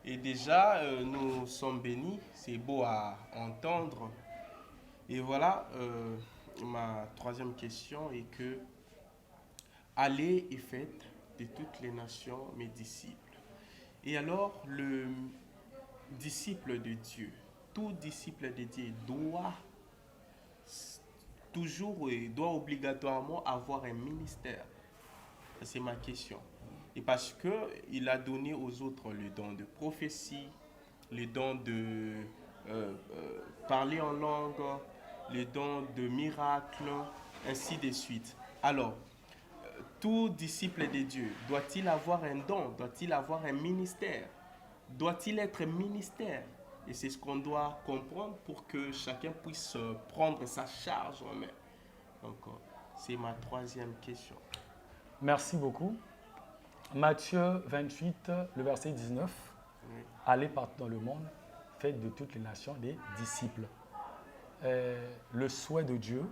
Et déjà, nous sommes bénis, c'est beau à entendre. Et voilà, ma troisième question est que allez et faites de toutes les nations mes disciples. Et alors, le disciple de Dieu, tout disciple de Dieu doit toujours et doit obligatoirement avoir un ministère. C'est ma question. Et parce qu'il a donné aux autres le don de prophétie, le don de parler en langue, le don de miracle, ainsi de suite. Alors, tout disciple de Dieu, doit-il avoir un don? Doit-il avoir un ministère? Doit-il être ministère? Et c'est ce qu'on doit comprendre pour que chacun puisse prendre sa charge en main. Donc, c'est ma troisième question. Merci beaucoup. Matthieu 28, le verset 19. Oui. Allez partout dans le monde, faites de toutes les nations des disciples. Le souhait de Dieu,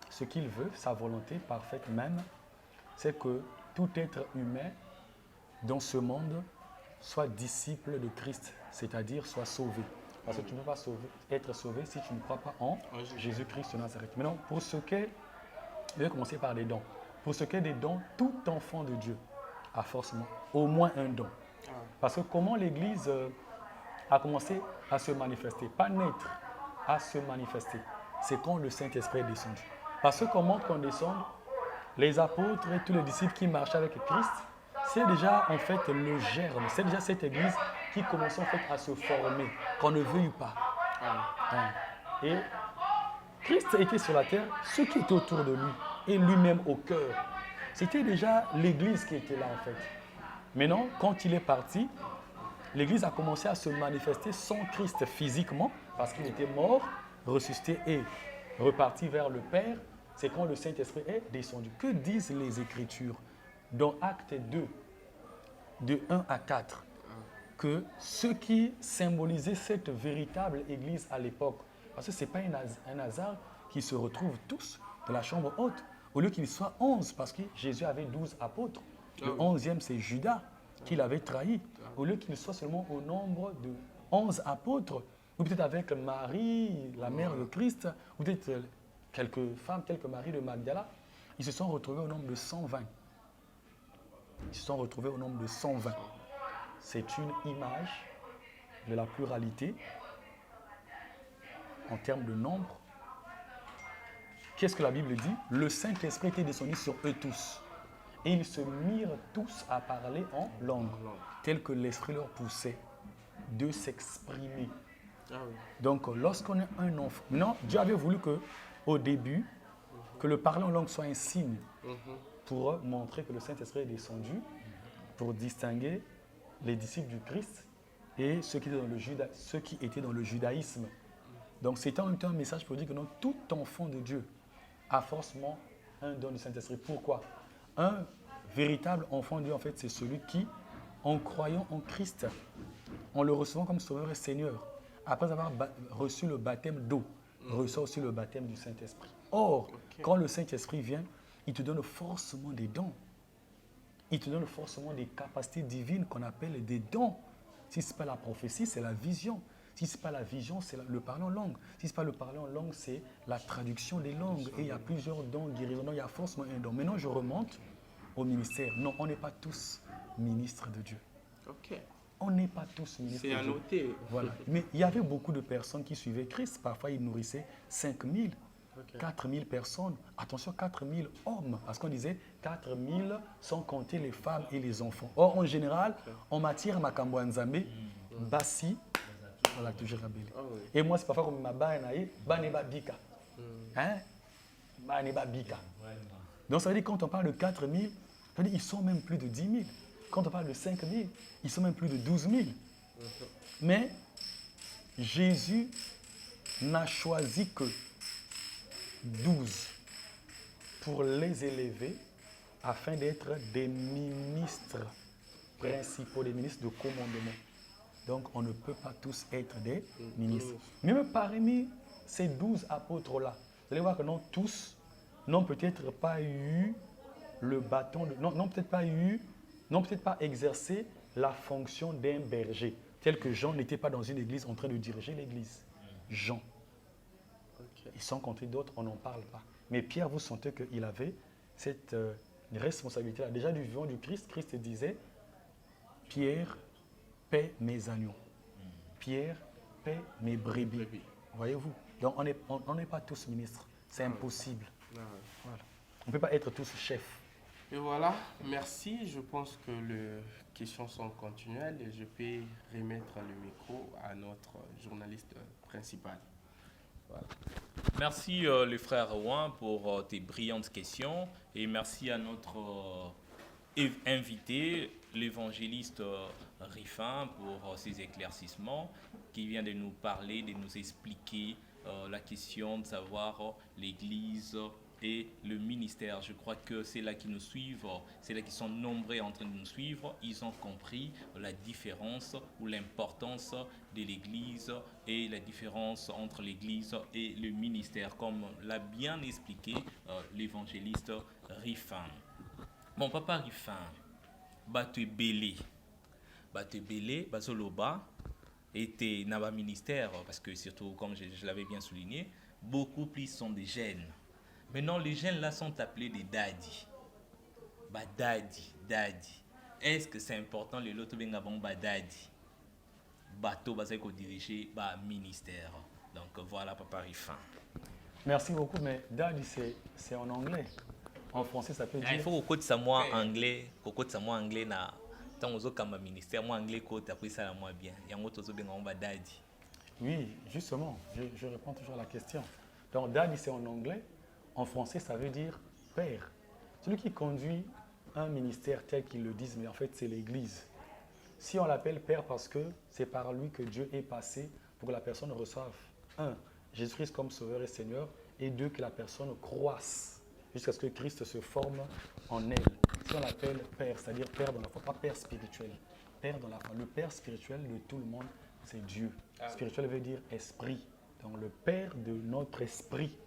ce qu'il veut, sa volonté parfaite même, c'est que tout être humain dans ce monde soit disciple de Christ, c'est-à-dire soit sauvé. Parce que tu ne peux pas être sauvé si tu ne crois pas en Jésus-Christ de Nazareth. Maintenant, pour ce qui est, je vais commencer par les dons. Pour ce qui est des dons, tout enfant de Dieu a forcément au moins un don. Parce que comment l'Église a commencé à se manifester, pas naître, à se manifester, c'est quand le Saint-Esprit est descendu. Parce que comment qu'on descende, les apôtres et tous les disciples qui marchaient avec Christ, c'est déjà en fait le germe, c'est déjà cette Église qui commençait en fait à se former, qu'on ne veuille pas. Et Christ était sur la terre, ceux qui étaient autour de lui, et lui-même au cœur. C'était déjà l'Église qui était là en fait. Maintenant, quand il est parti, l'Église a commencé à se manifester sans Christ physiquement, parce qu'il était mort, ressuscité et reparti vers le Père. C'est quand le Saint-Esprit est descendu. Que disent les Écritures dans Acte 2, de 1 à 4, que ce qui symbolisait cette véritable Église à l'époque, parce que ce n'est pas un hasard qu'ils se retrouvent tous dans la chambre haute, au lieu qu'ils soient 11, parce que Jésus avait 12 apôtres. Le 11e, c'est Judas qui l'avait trahi. Au lieu qu'il soit seulement au nombre de 11 apôtres, ou peut-être avec Marie, la mère de Christ, ou peut-être quelques femmes, quelques maris de Magdala, ils se sont retrouvés au nombre de 120. Ils se sont retrouvés au nombre de 120. C'est une image de la pluralité en termes de nombre. Qu'est-ce que la Bible dit? Le Saint-Esprit était descendu sur eux tous. Et ils se mirent tous à parler en langue, tel que l'Esprit leur poussait de s'exprimer. Donc, lorsqu'on est un enfant, maintenant, Dieu avait voulu qu'au début, que le parler en langue soit un signe pour montrer que le Saint-Esprit est descendu, pour distinguer les disciples du Christ et ceux qui étaient dans le judaïsme. Donc, c'était un message pour dire que non, tout enfant de Dieu a forcément un don du Saint-Esprit. Pourquoi? Un véritable enfant de Dieu, en fait, c'est celui qui, en croyant en Christ, en le recevant comme Sauveur et Seigneur, après avoir reçu le baptême d'eau, reçoit aussi le baptême du Saint-Esprit. Or, quand le Saint-Esprit vient, il te donne forcément des dons. Il te donne forcément des capacités divines qu'on appelle des dons. Si ce n'est pas la prophétie, c'est la vision. Si ce n'est pas la vision, c'est le parler en langue. Si ce n'est pas le parler en langue, c'est la traduction des langues. Et il y a plusieurs dons, guérison. Il y a forcément un don. Maintenant, je remonte au ministère. Non, on n'est pas tous ministres de Dieu. On n'est pas tous ministres de Dieu. C'est à noter. Voilà. Mais il y avait beaucoup de personnes qui suivaient Christ. Parfois, ils nourrissaient 5000, 4000 personnes. Attention, 4000 hommes. Parce qu'on disait 4000 sans compter les femmes et les enfants. Or, en général, en matière Makambo Nzambe, Bassi, voilà, toujours rabelé. Et moi, c'est parfois comme ma banaï, baneba bika. Hein? Baneba bika. Donc, ça veut dire quand on parle de 4000, ça veut dire ils sont même plus de 10 000. Quand on parle de 5000, ils sont même plus de 12 000. Mais Jésus n'a choisi que 12 pour les élever afin d'être des ministres principaux, des ministres de commandement. Donc, on ne peut pas tous être des ministres. Même parmi ces 12 apôtres-là, vous allez voir que non tous n'ont peut-être pas eu le bâton, n'ont peut-être pas exercé la fonction d'un berger, tel que Jean n'était pas dans une église en train de diriger l'église. Jean. Ils sont comptés d'autres, on n'en parle pas. Mais Pierre, vous sentez qu'il avait cette responsabilité-là. Déjà du vivant du Christ, Christ disait, Pierre, paie mes agneaux. Pierre, paie mes brebis. Voyez-vous? Donc on n'est pas tous ministres. C'est impossible. Voilà. On ne peut pas être tous chefs. Et voilà, merci. Je pense que les questions sont continuelles et je peux remettre le micro à notre journaliste principal. Voilà. Merci le frère Rouen pour tes brillantes questions et merci à notre invité, l'évangéliste Rifin, pour ses éclaircissements qui vient de nous parler, de nous expliquer la question de savoir l'Église et le ministère. Je crois que c'est là qui nous suivent, c'est là qui sont nombreux en train de nous suivre. Ils ont compris la différence ou l'importance de l'Église et la différence entre l'Église et le ministère, comme l'a bien expliqué l'évangéliste Rifin. Mon papa Rifin, bateau belé, bazoloba, était dans le ministère, parce que surtout, comme je l'avais bien souligné, beaucoup plus sont des jeunes. Maintenant, les jeunes là sont appelés des daddy. Daddy. Est-ce que c'est important le lot bien avant daddy? Bateau basé qu'on dirige ministère. Donc voilà papa Rifin. Merci beaucoup, mais daddy c'est en anglais. En français, ça peut dire. Il faut qu'on côte ça moi anglais, na tant aux autres comme ministère, moi anglais côte après ça moi bien. Il y a un autre bien on daddy. Oui, justement, je réponds toujours à la question. Donc daddy c'est en anglais. En français, ça veut dire père. Celui qui conduit un ministère tel qu'ils le disent, mais en fait, c'est l'Église. Si on l'appelle père parce que c'est par lui que Dieu est passé pour que la personne reçoive, un, Jésus-Christ comme sauveur et Seigneur, et deux, que la personne croisse jusqu'à ce que Christ se forme en elle. Si on l'appelle père, c'est-à-dire père dans la foi, pas père spirituel, père dans la foi. Le père spirituel de tout le monde, c'est Dieu. Spirituel veut dire esprit. Donc le père de notre esprit,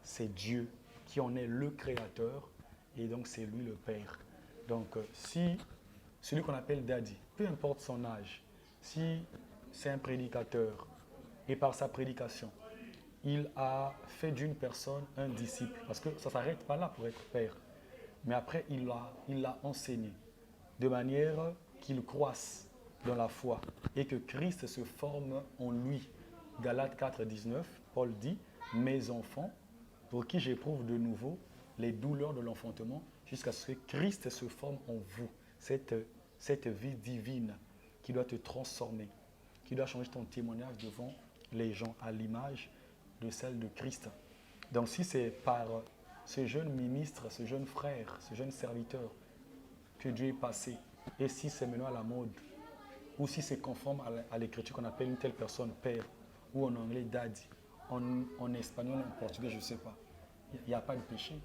c'est Dieu qui en est le créateur et donc c'est lui le père. Donc si celui qu'on appelle daddy, peu importe son âge, si c'est un prédicateur et par sa prédication, il a fait d'une personne un disciple, parce que ça ne s'arrête pas là pour être père, mais après il l'a enseigné de manière qu'il croisse dans la foi et que Christ se forme en lui. Galates 4, 19, Paul dit « Mes enfants, pour qui j'éprouve de nouveau les douleurs de l'enfantement, jusqu'à ce que Christ se forme en vous. » Cette vie divine qui doit te transformer, qui doit changer ton témoignage devant les gens à l'image de celle de Christ. Donc si c'est par ce jeune ministre, ce jeune frère, ce jeune serviteur que Dieu est passé, et si c'est maintenant à la mode, ou si c'est conforme à l'écriture qu'on appelle une telle personne père, ou en anglais daddy, en espagnol, en portugais, je ne sais pas. Il n'y a pas de péché.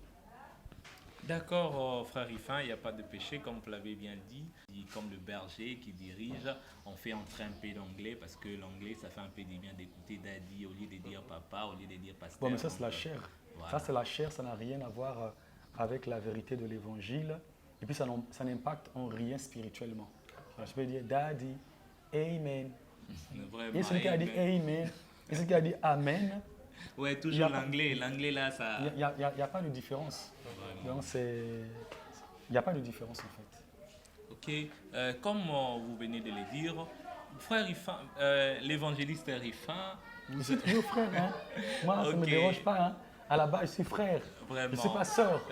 D'accord, frère Rifin, il n'y a pas de péché, comme vous l'avez bien dit. Comme le berger qui dirige, on fait entrer un peu d'anglais parce que l'anglais, ça fait un peu du bien d'écouter daddy au lieu de dire papa, au lieu de dire pasteur. Bon, mais ça, c'est la chair. Voilà. Ça, c'est la chair, ça n'a rien à voir avec la vérité de l'évangile. Et puis, ça n'impacte en rien spirituellement. Alors, je peux dire daddy, amen. Vraiment, et celui qui a dit amen, et celui qui a dit amen. Ouais, toujours l'anglais. L'anglais, là, ça. Il n'y a pas de différence. Vraiment. Donc, il n'y a pas de différence, en fait. Ok. Comme vous venez de le dire, frère Rifin, l'évangéliste Rifin. Vous êtes toujours frère, hein? Moi, ça ne me dérange pas. Hein? À la base, je suis frère. Vraiment. Je ne suis pas sœur.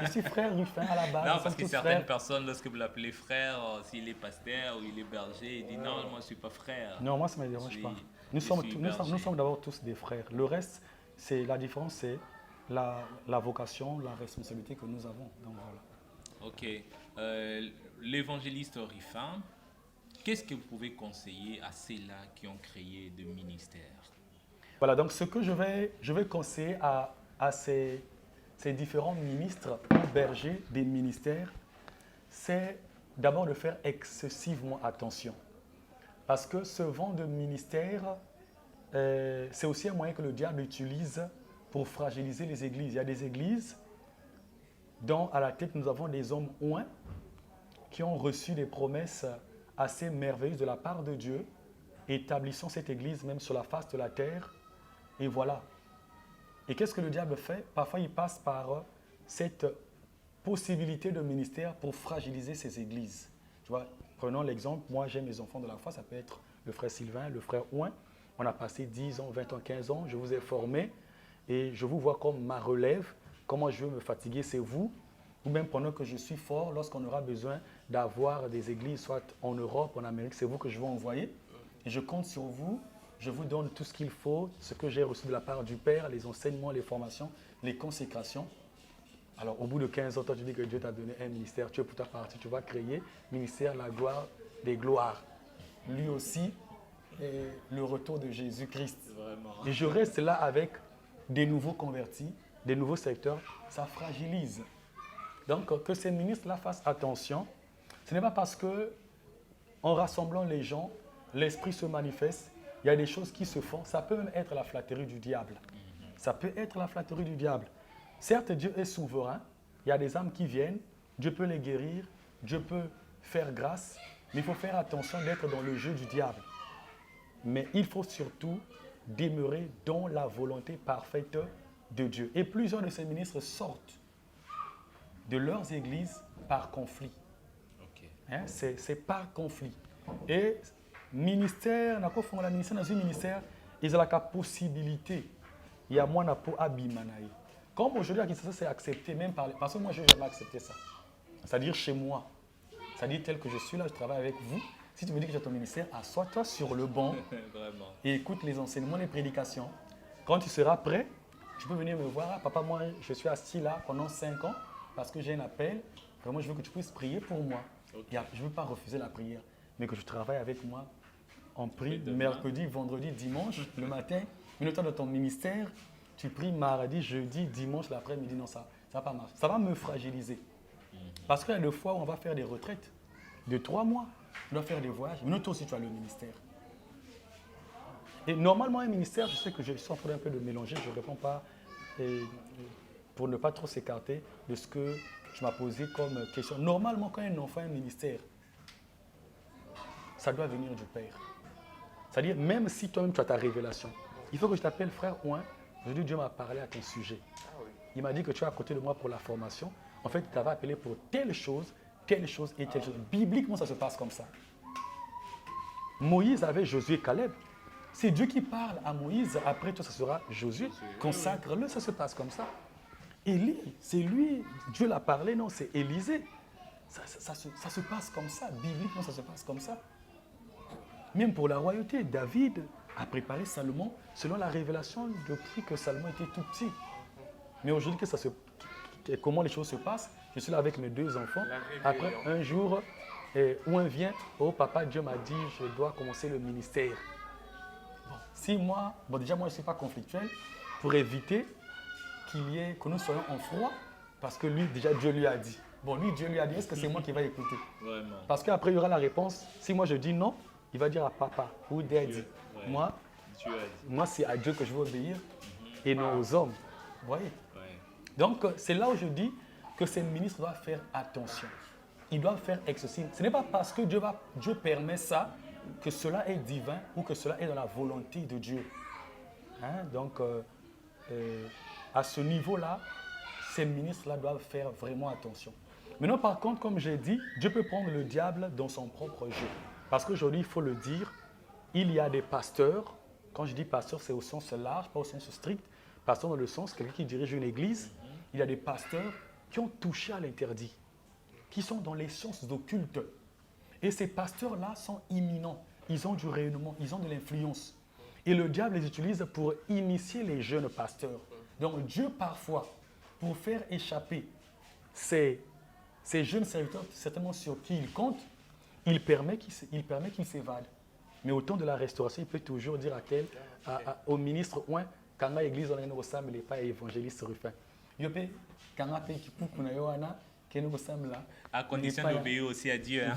Je suis frère Rifin à la base. Non, parce que certaines personnes, lorsque vous l'appelez frère, s'il est pasteur ou il est berger, il dit non, moi je ne suis pas frère. Non, moi ça ne me dérange pas. Nous sommes d'abord tous des frères. Le reste, la différence, c'est la vocation, la responsabilité que nous avons. Donc voilà. Ok. L'évangéliste Rifin, qu'est-ce que vous pouvez conseiller à ceux-là qui ont créé des ministères? Voilà, donc ce que je vais conseiller à ces différents ministres ou bergers des ministères, c'est d'abord de faire excessivement attention. Parce que ce vent de ministère, c'est aussi un moyen que le diable utilise pour fragiliser les églises. Il y a des églises dont à la tête nous avons des hommes oints qui ont reçu des promesses assez merveilleuses de la part de Dieu, établissant cette église même sur la face de la terre. Et voilà. Et qu'est-ce que le diable fait? Parfois, il passe par cette possibilité de ministère pour fragiliser ces églises. Tu vois, prenons l'exemple, moi j'ai mes enfants de la foi, ça peut être le frère Sylvain, le frère Ouin. On a passé 10 ans, 20 ans, 15 ans, je vous ai formé et je vous vois comme ma relève. Comment je veux me fatiguer, c'est vous. Ou même pendant que je suis fort, lorsqu'on aura besoin d'avoir des églises, soit en Europe, en Amérique, c'est vous que je vais envoyer. Et je compte sur vous je vous donne tout ce qu'il faut, ce que j'ai reçu de la part du Père, les enseignements, les formations, les consécrations. Alors, au bout de 15 ans, toi, tu dis que Dieu t'a donné un ministère, tu es pour ta partie, tu vas créer ministère, la gloire des gloires. Lui aussi, est le retour de Jésus-Christ. Vraiment. Et je reste là avec des nouveaux convertis, des nouveaux secteurs, ça fragilise. Donc, que ces ministres-là fassent attention. Ce n'est pas parce que, en rassemblant les gens, l'esprit se manifeste, il y a des choses qui se font. Ça peut même être la flatterie du diable. Ça peut être la flatterie du diable. Certes, Dieu est souverain. Il y a des âmes qui viennent. Dieu peut les guérir. Dieu peut faire grâce. Mais il faut faire attention d'être dans le jeu du diable. Mais il faut surtout demeurer dans la volonté parfaite de Dieu. Et plusieurs de ces ministres sortent de leurs églises par conflit. Ok. Hein, c'est par conflit. Et ministère, dans un ministère, ils ont la possibilité. Il y a moins pour abimanaï. Comme aujourd'hui, à Kinshasa, c'est accepté, même parce que moi, je n'ai jamais accepté ça. C'est-à-dire chez moi. C'est-à-dire tel que je suis là, je travaille avec vous. Si tu me dis que j'ai ton ministère, assois-toi sur le banc et écoute les enseignements, les prédications. Quand tu seras prêt, tu peux venir me voir. Ah, papa, moi, je suis assis là pendant 5 ans parce que j'ai un appel. Vraiment, je veux que tu puisses prier pour moi. Okay. Je ne veux pas refuser la prière, mais que tu travailles avec moi en prie mercredi, vendredi, dimanche, le matin. Mais le temps de ton ministère, tu pries mardi, jeudi, dimanche, l'après-midi. Non, ça va pas marcher. Ça va me fragiliser. Parce qu'il y a des fois où on va faire des retraites de 3 mois. On doit faire des voyages. Mais toi aussi, tu as le ministère. Et normalement, un ministère, je sais que je suis en train un peu de mélanger, je ne réponds pas pour ne pas trop s'écarter de ce que tu m'as posé comme question. Normalement, quand un enfant a un ministère, ça doit venir du Père. C'est-à-dire, même si toi-même tu as ta révélation, il faut que je t'appelle frère Ouin. Aujourd'hui, Dieu m'a parlé à ton sujet. Il m'a dit que tu es à côté de moi pour la formation. En fait, il t'avait appelé pour telle chose et telle chose. Bibliquement, ça se passe comme ça. Moïse avait Josué et Caleb. C'est Dieu qui parle à Moïse. Après toi, ça sera Josué. Consacre-le, ça se passe comme ça. Élie, c'est lui. Dieu l'a parlé, non, c'est Élisée. Ça se passe comme ça. Bibliquement, ça se passe comme ça. Même pour la royauté, David a préparé Salomon selon la révélation depuis que Salomon était tout petit. Mais aujourd'hui, comment les choses se passent, je suis là avec mes 2 enfants. Après, un jour, où un vient, oh papa, Dieu m'a dit, je dois commencer le ministère. Déjà moi je ne suis pas conflictuel, pour éviter que nous soyons en froid, parce que lui, déjà Dieu lui a dit. Bon, lui, Dieu lui a dit, est-ce que c'est moi qui va écouter? Vraiment. Parce qu'après, il y aura la réponse. Si moi je dis non, il va dire à papa ou daddy. Ouais. Moi, c'est à Dieu que je veux obéir et non aux hommes. Vous voyez? Donc, c'est là où je dis que ces ministres doivent faire attention. Ils doivent faire exorcisme. Ce n'est pas parce que Dieu permet ça que cela est divin ou que cela est dans la volonté de Dieu. Hein? Donc, à ce niveau-là, ces ministres-là doivent faire vraiment attention. Maintenant, par contre, comme j'ai dit, Dieu peut prendre le diable dans son propre jeu. Parce qu'aujourd'hui, il faut le dire, il y a des pasteurs. Quand je dis pasteur, c'est au sens large, pas au sens strict. Pasteur dans le sens, quelqu'un qui dirige une église. Il y a des pasteurs qui ont touché à l'interdit, qui sont dans les sciences occultes. Et ces pasteurs-là sont imminents. Ils ont du rayonnement, ils ont de l'influence. Et le diable les utilise pour initier les jeunes pasteurs. Donc Dieu, parfois, pour faire échapper ces jeunes serviteurs, certainement sur qui il compte, il permet qu'ils s'évadent. Mais au temps de la restauration, il peut toujours dire au ministre, ouais, quand l'église on n'est pas évangéliste Rufin. À condition d'obéir aussi à Dieu. Hein.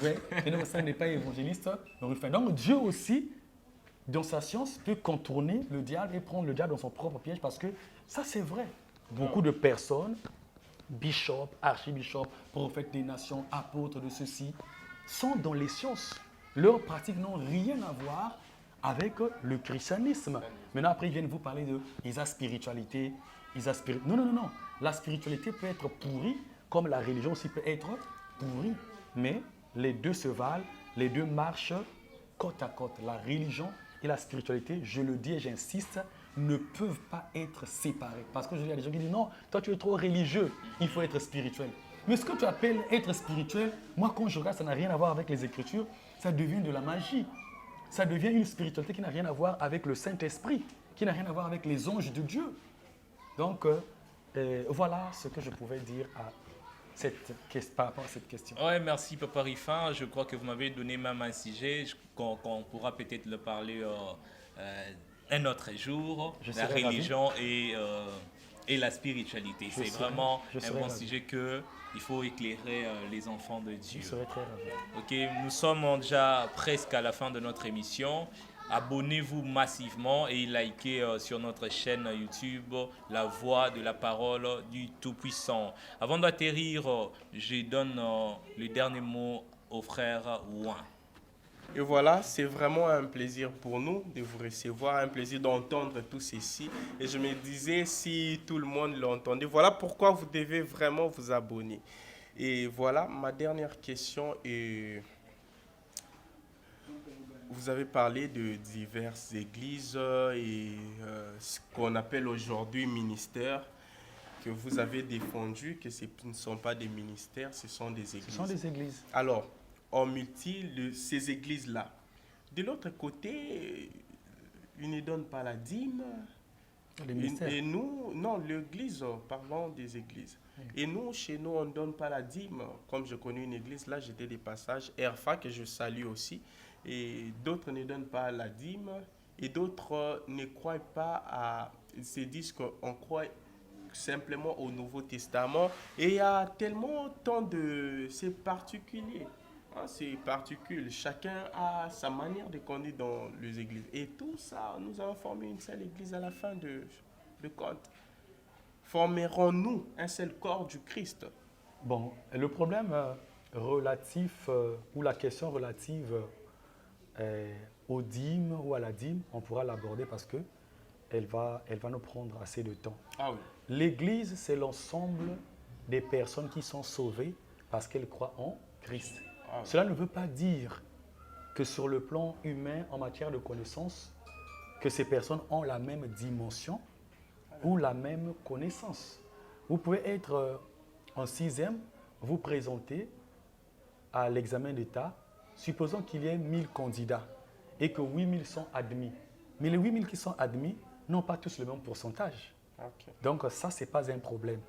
N'est pas évangéliste Rufin. Donc Dieu aussi, dans sa science, peut contourner le diable et prendre le diable dans son propre piège parce que ça c'est vrai. Beaucoup de personnes, bishops, archibishops, prophètes des nations, apôtres de ceci, sont dans les sciences. Leurs pratiques n'ont rien à voir avec le christianisme. Maintenant, après, ils viennent vous parler de la spiritualité. Non. La spiritualité peut être pourrie, comme la religion aussi peut être pourrie. Mais les deux se valent, les deux marchent côte à côte. La religion et la spiritualité, je le dis et j'insiste, ne peuvent pas être séparés. Parce que je dis à des gens qui disent non, toi tu es trop religieux, il faut être spirituel. Mais ce que tu appelles être spirituel, moi quand je regarde, ça n'a rien à voir avec les Écritures, ça devient de la magie. ça devient une spiritualité qui n'a rien à voir avec le Saint-Esprit, qui n'a rien à voir avec les anges de Dieu. Donc, voilà ce que je pouvais dire par rapport à cette question. Ouais, merci Papa Rifan. Je crois que vous m'avez donné même un sujet qu'on pourra peut-être le parler un autre jour. La religion et la spiritualité. C'est vraiment un bon sujet qu'il faut éclairer les enfants de Dieu. Je serais très ravi. Ok, nous sommes déjà presque à la fin de notre émission. Abonnez-vous massivement et likez sur notre chaîne YouTube La Voix de la Parole du Tout-Puissant. Avant d'atterrir, je donne le dernier mot au frère Ouin. Et voilà, c'est vraiment un plaisir pour nous de vous recevoir, un plaisir d'entendre tout ceci. Et je me disais, si tout le monde l'entendait, voilà pourquoi vous devez vraiment vous abonner. Et voilà, ma dernière question est... Vous avez parlé de diverses églises et ce qu'on appelle aujourd'hui ministères, que vous avez défendu, que ce ne sont pas des ministères, ce sont des églises. Ce sont des églises. Alors, on multiplie ces églises-là. De l'autre côté, ils ne donnent pas la dîme. Et nous, non, l'église, parlons des églises. Oui. Et nous, chez nous, on ne donne pas la dîme. Comme je connais une église, là, j'étais des passages, ERFA, que je salue aussi. Et d'autres ne donnent pas la dîme. Et d'autres ne croient pas à... Ils se disent qu'on croit simplement au Nouveau Testament. Et il y a tellement tant de... C'est particulier. Hein, c'est particulier. Chacun a sa manière de conduire dans les églises. Et tout ça, nous avons formé une seule église à la fin de compte. Formerons-nous un seul corps du Christ? Bon, le problème relatif, ou la question relative aux dîmes ou à la dîme, on pourra l'aborder parce qu'elle va nous prendre assez de temps. Ah oui. L'église, c'est l'ensemble des personnes qui sont sauvées parce qu'elles croient en Christ. Ah oui. Cela ne veut pas dire que sur le plan humain, en matière de connaissance, que ces personnes ont la même dimension ou la même connaissance. Vous pouvez être en 6e, vous présenter à l'examen d'État, supposons qu'il y ait 1000 candidats et que 8000 sont admis. Mais les 8000 qui sont admis n'ont pas tous le même pourcentage. Okay. Donc ça, ce n'est pas un problème.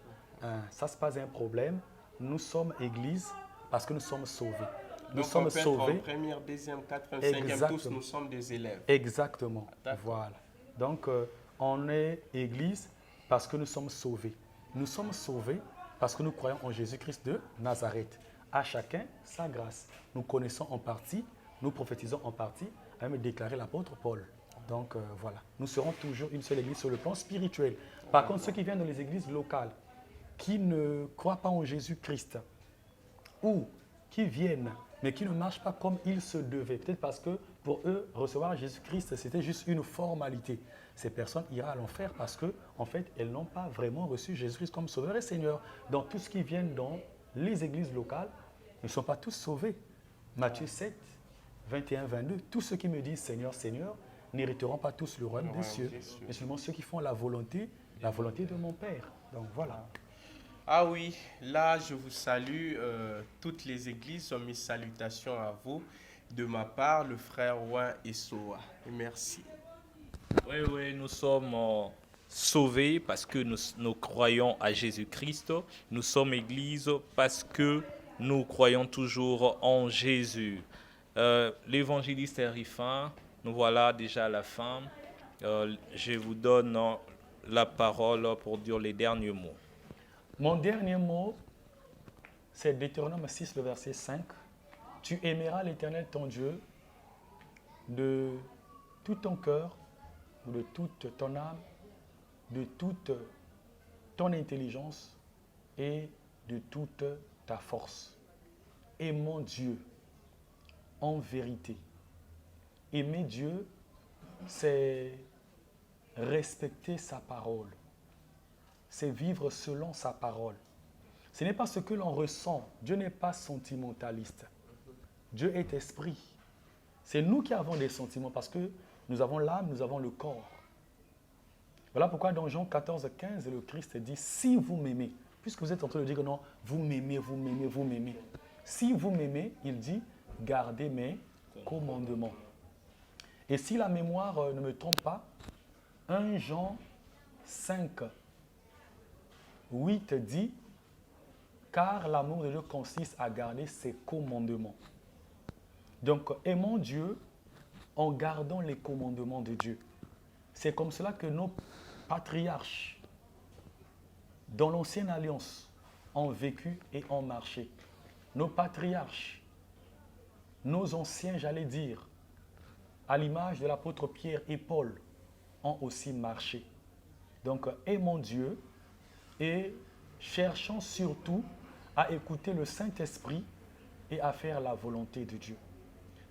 Ça, ce n'est pas un problème. Nous sommes Église parce que nous sommes sauvés. Nous sommes sauvés. En première, deuxième, quatrième, cinquième, tous nous sommes des élèves. Exactement. Voilà. Donc, on est Église parce que nous sommes sauvés. Nous sommes sauvés parce que nous croyons en Jésus-Christ de Nazareth. À chacun sa grâce. Nous connaissons en partie, nous prophétisons en partie, a même déclaré l'apôtre Paul. Donc, voilà. Nous serons toujours une seule Église sur le plan spirituel. Par contre, ceux qui viennent dans les églises locales, qui ne croient pas en Jésus-Christ, ou qui viennent mais qui ne marchent pas comme il se devait. Peut-être parce que pour eux, recevoir Jésus-Christ, c'était juste une formalité. Ces personnes iront à l'enfer parce qu'en fait, elles n'ont pas vraiment reçu Jésus-Christ comme Sauveur et Seigneur. Donc, tous ceux qui viennent dans les églises locales ne sont pas tous sauvés. Matthieu 7, 21, 22. Tous ceux qui me disent Seigneur, Seigneur, n'hériteront pas tous le royaume des cieux, mais seulement ceux qui font la volonté de mon Père. Donc, voilà. Ah oui, là je vous salue, toutes les églises, mes salutations à vous, de ma part, le frère Ouin et Soa. Merci. Oui, nous sommes sauvés parce que nous croyons à Jésus-Christ. Nous sommes Église parce que nous croyons toujours en Jésus. L'évangéliste Rifan, nous voilà déjà à la fin. Je vous donne la parole pour dire les derniers mots. Mon dernier mot, c'est Deutéronome 6, le verset 5. Tu aimeras l'Éternel ton Dieu de tout ton cœur, de toute ton âme, de toute ton intelligence et de toute ta force. Aimons Dieu en vérité. Aimer Dieu, c'est respecter sa parole. C'est vivre selon sa parole. Ce n'est pas ce que l'on ressent. Dieu n'est pas sentimentaliste. Dieu est esprit. C'est nous qui avons des sentiments parce que nous avons l'âme, nous avons le corps. Voilà pourquoi dans Jean 14, 15, le Christ dit « Si vous m'aimez », puisque vous êtes en train de dire que non, vous m'aimez, vous m'aimez, vous m'aimez. Si vous m'aimez, il dit « Gardez mes commandements ». Et si la mémoire ne me trompe pas, 1 Jean 5, 8 dit, car l'amour de Dieu consiste à garder ses commandements. Donc, aimons Dieu en gardant les commandements de Dieu. C'est comme cela que nos patriarches, dans l'ancienne alliance, ont vécu et ont marché. Nos patriarches, nos anciens, j'allais dire, à l'image de l'apôtre Pierre et Paul, ont aussi marché. Donc, aimons Dieu et cherchons surtout à écouter le Saint-Esprit et à faire la volonté de Dieu.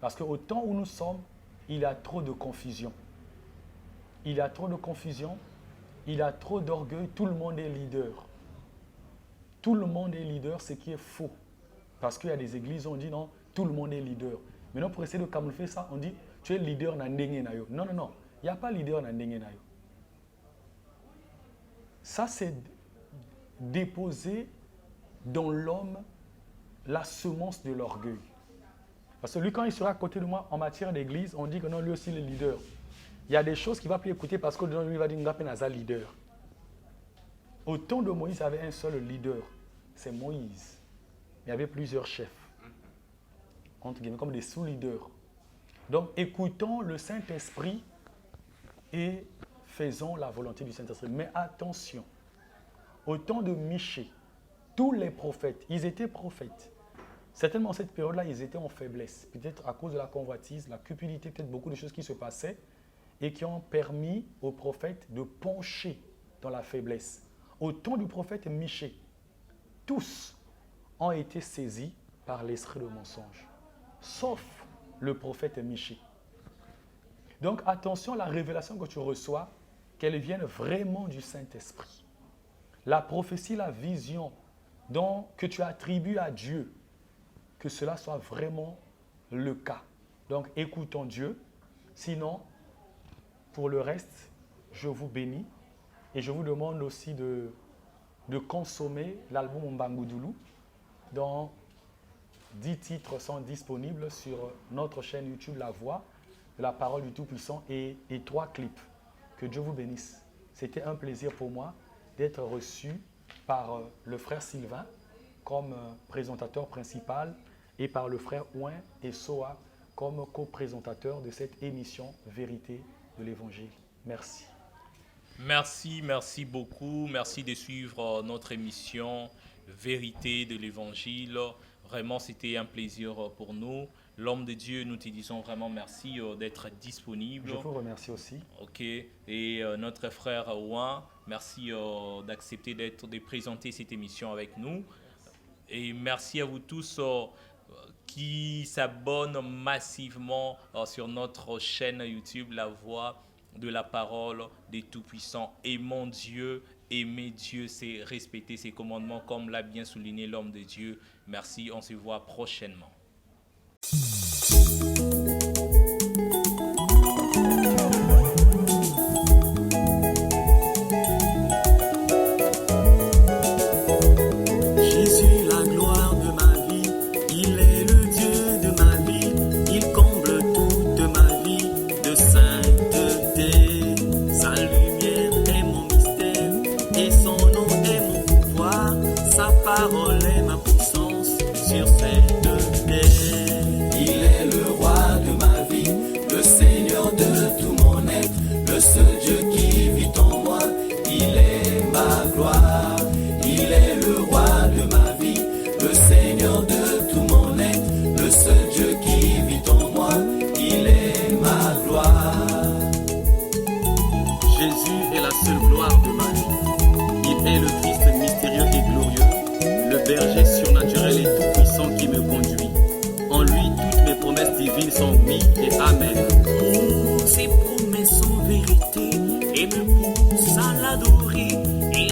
Parce qu'au temps où nous sommes, il y a trop de confusion. Il y a trop de confusion, il y a trop d'orgueil, tout le monde est leader. Tout le monde est leader, ce qui est faux. Parce qu'il y a des églises où on dit non, tout le monde est leader. Maintenant, pour essayer de camoufler ça, on dit tu es leader dans Ndenge Nayo. Non, non, non, il n'y a pas leader dans Ndenge Nayo. Ça, c'est déposer dans l'homme la semence de l'orgueil. Parce que lui, quand il sera à côté de moi en matière d'église, on dit que non, lui aussi, il est leader. Il y a des choses qu'il ne va plus écouter parce que lui, il va dire qu'il est un leader. Au temps de Moïse, il y avait un seul leader, c'est Moïse. Il y avait plusieurs chefs, entre guillemets, comme des sous-leaders. Donc, écoutons le Saint-Esprit et faisons la volonté du Saint-Esprit. Mais attention, au temps de Michée, tous les prophètes, ils étaient prophètes. Certainement, cette période-là, ils étaient en faiblesse. Peut-être à cause de la convoitise, la cupidité, peut-être beaucoup de choses qui se passaient et qui ont permis aux prophètes de pencher dans la faiblesse. Au temps du prophète Michée, tous ont été saisis par l'esprit de mensonge, sauf le prophète Michée. Donc attention, la révélation que tu reçois, qu'elle vienne vraiment du Saint-Esprit. La prophétie, la vision que tu attribues à Dieu, que cela soit vraiment le cas. Donc écoutons Dieu, sinon, pour le reste, je vous bénis. Et je vous demande aussi de consommer l'album Mbangoudoulou, dont 10 titres sont disponibles sur notre chaîne YouTube La Voix de la Parole du Tout-Puissant et 3 clips. Que Dieu vous bénisse. C'était un plaisir pour moi d'être reçu par le frère Sylvain comme présentateur principal et par le frère Ouin et Soa comme co-présentateurs de cette émission Vérité de l'Évangile. Merci. Merci beaucoup. Merci de suivre notre émission Vérité de l'Évangile. Vraiment, c'était un plaisir pour nous. L'homme de Dieu, nous te disons vraiment merci d'être disponible. Je vous remercie aussi. Ok. Et notre frère Ouin, merci d'accepter de présenter cette émission avec nous. Et merci à vous tous qui s'abonnent massivement sur notre chaîne YouTube La Voix de la Parole des Tout-Puissants. Aimons Dieu, aimer Dieu, c'est respecter ses commandements comme l'a bien souligné l'homme de Dieu. Merci, on se voit prochainement. Jésus, la gloire de ma vie, il est le Dieu de ma vie, il comble toute ma vie de sainteté. Sa lumière est mon mystère et son nom est mon pouvoir, sa parole est ma puissance sur cette terre. Il est le roi de ma vie, le Seigneur de tout mon être, le seul Dieu qui vit en moi, il est ma gloire. Il est le roi de ma vie, le Seigneur de tout mon être, le seul Dieu qui vit en moi, il est ma gloire. Jésus est la seule gloire de ma vie. Il est le Christ mystérieux et glorieux, le berger surnaturel et tout-puissant qui me conduit. En lui, toutes mes promesses divines sont oui et amen. Oh, ces promesses sont vérité et me poussent à l'adorer.